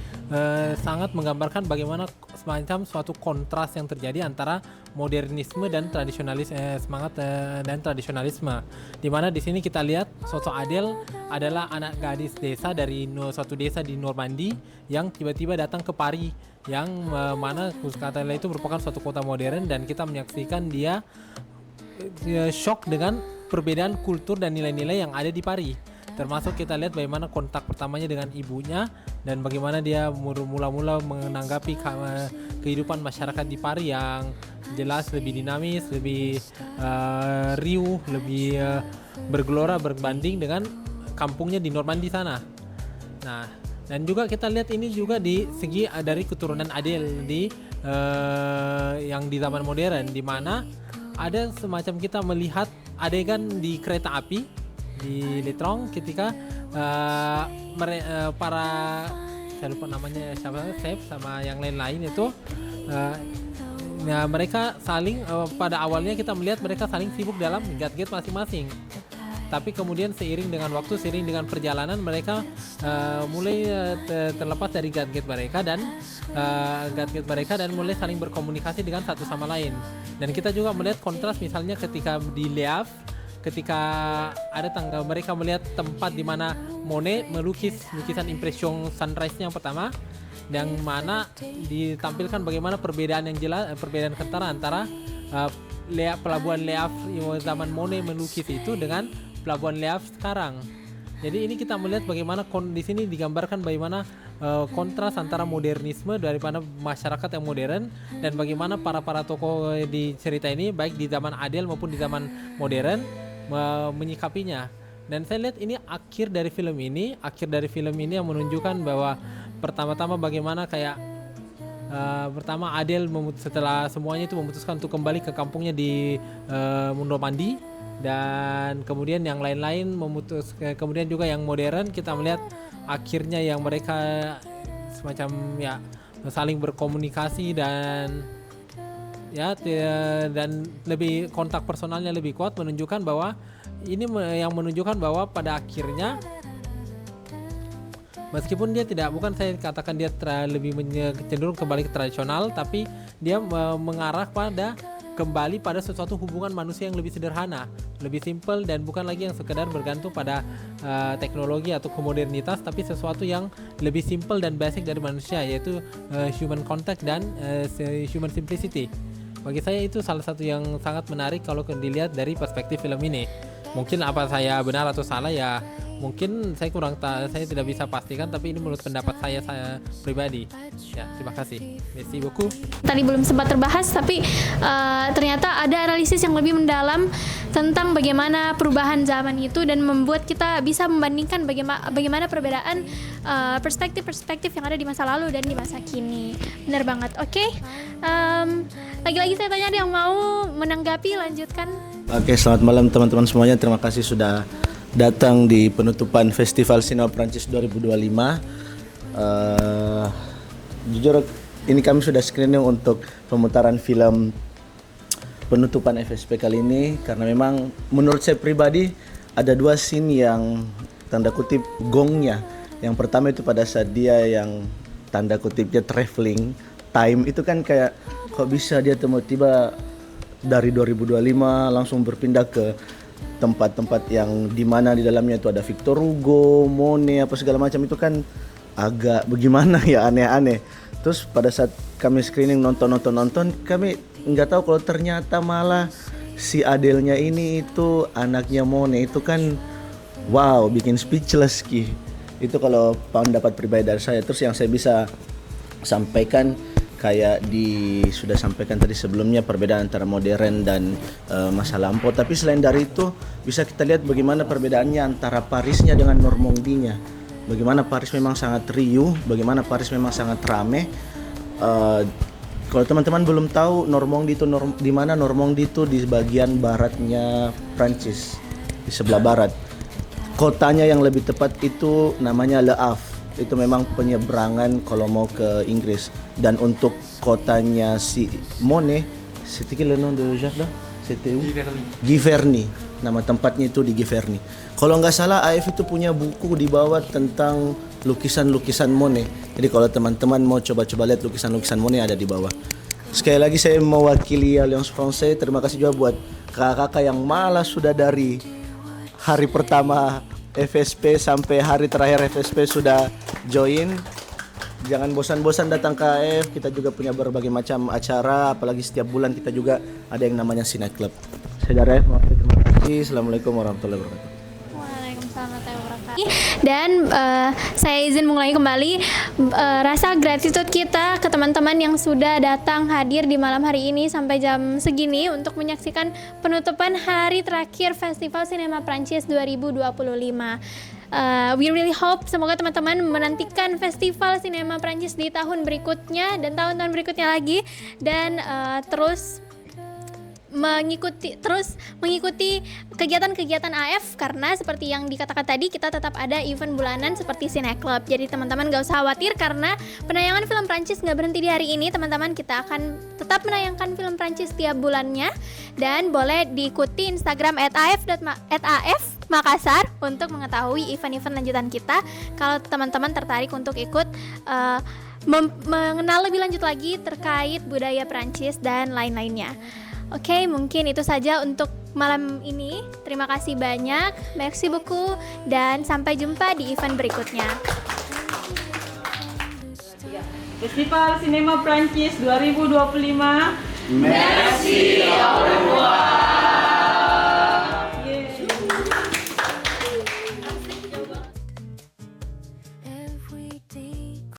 sangat menggambarkan bagaimana semacam suatu kontras yang terjadi antara modernisme dan tradisionalisme. Di mana di sini kita lihat sosok Adele adalah anak gadis desa dari suatu desa di Normandy yang tiba-tiba datang ke Paris, yang mana Adele itu merupakan suatu kota modern, dan kita menyaksikan dia shock dengan perbedaan kultur dan nilai-nilai yang ada di Paris. termasuk kita lihat bagaimana kontak pertamanya dengan ibunya dan bagaimana dia mula-mula menanggapi kehidupan masyarakat di Paris yang jelas lebih dinamis, lebih riuh, lebih bergelora berbanding dengan kampungnya di Normandy sana. Nah, dan juga kita lihat ini juga di segi dari keturunan Adele di yang di zaman modern, di mana ada semacam kita melihat adegan di kereta api di Letron ketika para saya lupa namanya siapa, Chef sama yang lain-lain itu mereka saling pada awalnya kita melihat mereka saling sibuk dalam gadget masing-masing. Tapi kemudian seiring dengan waktu, seiring dengan perjalanan mereka mulai terlepas dari gadget mereka dan mulai saling berkomunikasi dengan satu sama lain. Dan kita juga melihat kontras misalnya ketika di Le Havre, ketika ada mereka melihat tempat di mana Monet melukis lukisan impression sunrise-nya yang pertama, yang mana ditampilkan bagaimana perbedaan yang jelas, perbedaan kentara antara pelabuhan Le Havre zaman Monet melukis itu dengan pelabuhan Le Havre sekarang. Jadi ini kita melihat bagaimana di sini digambarkan bagaimana kontras antara modernisme daripada masyarakat yang modern dan bagaimana para tokoh di cerita ini baik di zaman Adele maupun di zaman modern menyikapinya. Dan saya lihat ini akhir dari film ini yang menunjukkan bahwa pertama-tama bagaimana kayak pertama Adele setelah semuanya itu memutuskan untuk kembali ke kampungnya di Normandy, dan kemudian yang lain-lain kemudian juga yang modern kita melihat akhirnya yang mereka semacam ya saling berkomunikasi dan lebih kontak personalnya lebih kuat, menunjukkan bahwa ini yang menunjukkan bahwa pada akhirnya meskipun dia bukan saya katakan dia lebih cenderung kembali ke tradisional, tapi dia mengarah kembali pada sesuatu hubungan manusia yang lebih sederhana, lebih simple, dan bukan lagi yang sekedar bergantung pada teknologi atau modernitas, tapi sesuatu yang lebih simple dan basic dari manusia, yaitu human contact dan human simplicity. Bagi saya itu salah satu yang sangat menarik kalau dilihat dari perspektif film ini. Mungkin apa saya benar atau salah ya mungkin saya saya tidak bisa pastikan, tapi ini menurut pendapat saya pribadi. Ya, terima kasih. Merci beaucoup. Tadi belum sempat terbahas, tapi ternyata ada analisis yang lebih mendalam tentang bagaimana perubahan zaman itu dan membuat kita bisa membandingkan bagaimana perbedaan perspektif-perspektif yang ada di masa lalu dan di masa kini. Benar banget. Oke. Lagi-lagi saya tanya, ada yang mau menanggapi, lanjutkan. Oke, selamat malam teman-teman semuanya. Terima kasih sudah datang di penutupan Festival Sinema Prancis 2025. Jujur ini kami sudah screening untuk pemutaran film penutupan FSP kali ini, karena memang menurut saya pribadi ada dua scene yang tanda kutip gongnya. Yang pertama itu pada saat dia yang tanda kutipnya traveling time, itu kan kayak kok bisa dia tiba-tiba dari 2025 langsung berpindah ke tempat-tempat yang dimana di dalamnya itu ada Victor Hugo, Monet, apa segala macam, itu kan agak bagaimana ya, aneh-aneh. Terus pada saat kami screening nonton, kami nggak tahu kalau ternyata malah si Adele-nya ini itu anaknya Monet. Itu kan wow, bikin speechless Ki. Itu kalau pendapat pribadi dari saya. Terus yang saya bisa sampaikan kayak sudah sampaikan tadi sebelumnya, perbedaan antara modern dan masa lampau. Tapi selain dari itu bisa kita lihat bagaimana perbedaannya antara Parisnya dengan Normandy-nya. Bagaimana Paris memang sangat riuh, bagaimana Paris memang sangat rame. Kalau teman-teman belum tahu Normandy itu di mana, Normandy itu di bagian baratnya Prancis, di sebelah barat. Kotanya yang lebih tepat itu namanya Le Havre. Itu memang penyeberangan kalau mau ke Inggris. Dan untuk kotanya si Monet, c'était le nom de jardin? C'était où? Giverny. Nama tempatnya itu di Giverny. Kalau nggak salah AF itu punya buku di bawah tentang lukisan-lukisan Monet. Jadi kalau teman-teman mau coba-coba lihat lukisan-lukisan Monet ada di bawah. Sekali lagi saya mewakili Alliance Française. Terima kasih juga buat kakak-kakak yang malah sudah dari hari pertama FSP sampai hari terakhir FSP sudah join. Jangan bosan-bosan datang ke AF. Kita juga punya berbagai macam acara, apalagi setiap bulan kita juga ada yang namanya Cine Club. Saya dari AF, terima kasih. Assalamualaikum warahmatullahi wabarakatuh. Waalaikumsalam warahmatullahi wabarakatuh. Dan saya izin mengulangi kembali rasa gratitude kita ke teman-teman yang sudah datang hadir di malam hari ini sampai jam segini untuk menyaksikan penutupan hari terakhir Festival Sinema Prancis 2025. We really hope semoga teman-teman menantikan Festival Sinema Prancis di tahun berikutnya dan tahun-tahun berikutnya lagi, dan terus mengikuti kegiatan-kegiatan AF, karena seperti yang dikatakan tadi kita tetap ada event bulanan seperti Cine Club. Jadi teman-teman gak usah khawatir karena penayangan film Prancis gak berhenti di hari ini teman-teman. Kita akan tetap menayangkan film Prancis tiap bulannya, dan boleh diikuti Instagram @af_makassar untuk mengetahui event-event lanjutan kita kalau teman-teman tertarik untuk ikut mengenal lebih lanjut lagi terkait budaya Prancis dan lain-lainnya. Oke, mungkin itu saja untuk malam ini. Terima kasih banyak, merci beaucoup, dan sampai jumpa di event berikutnya. Festival Sinema Prancis 2025. Merci, au revoir.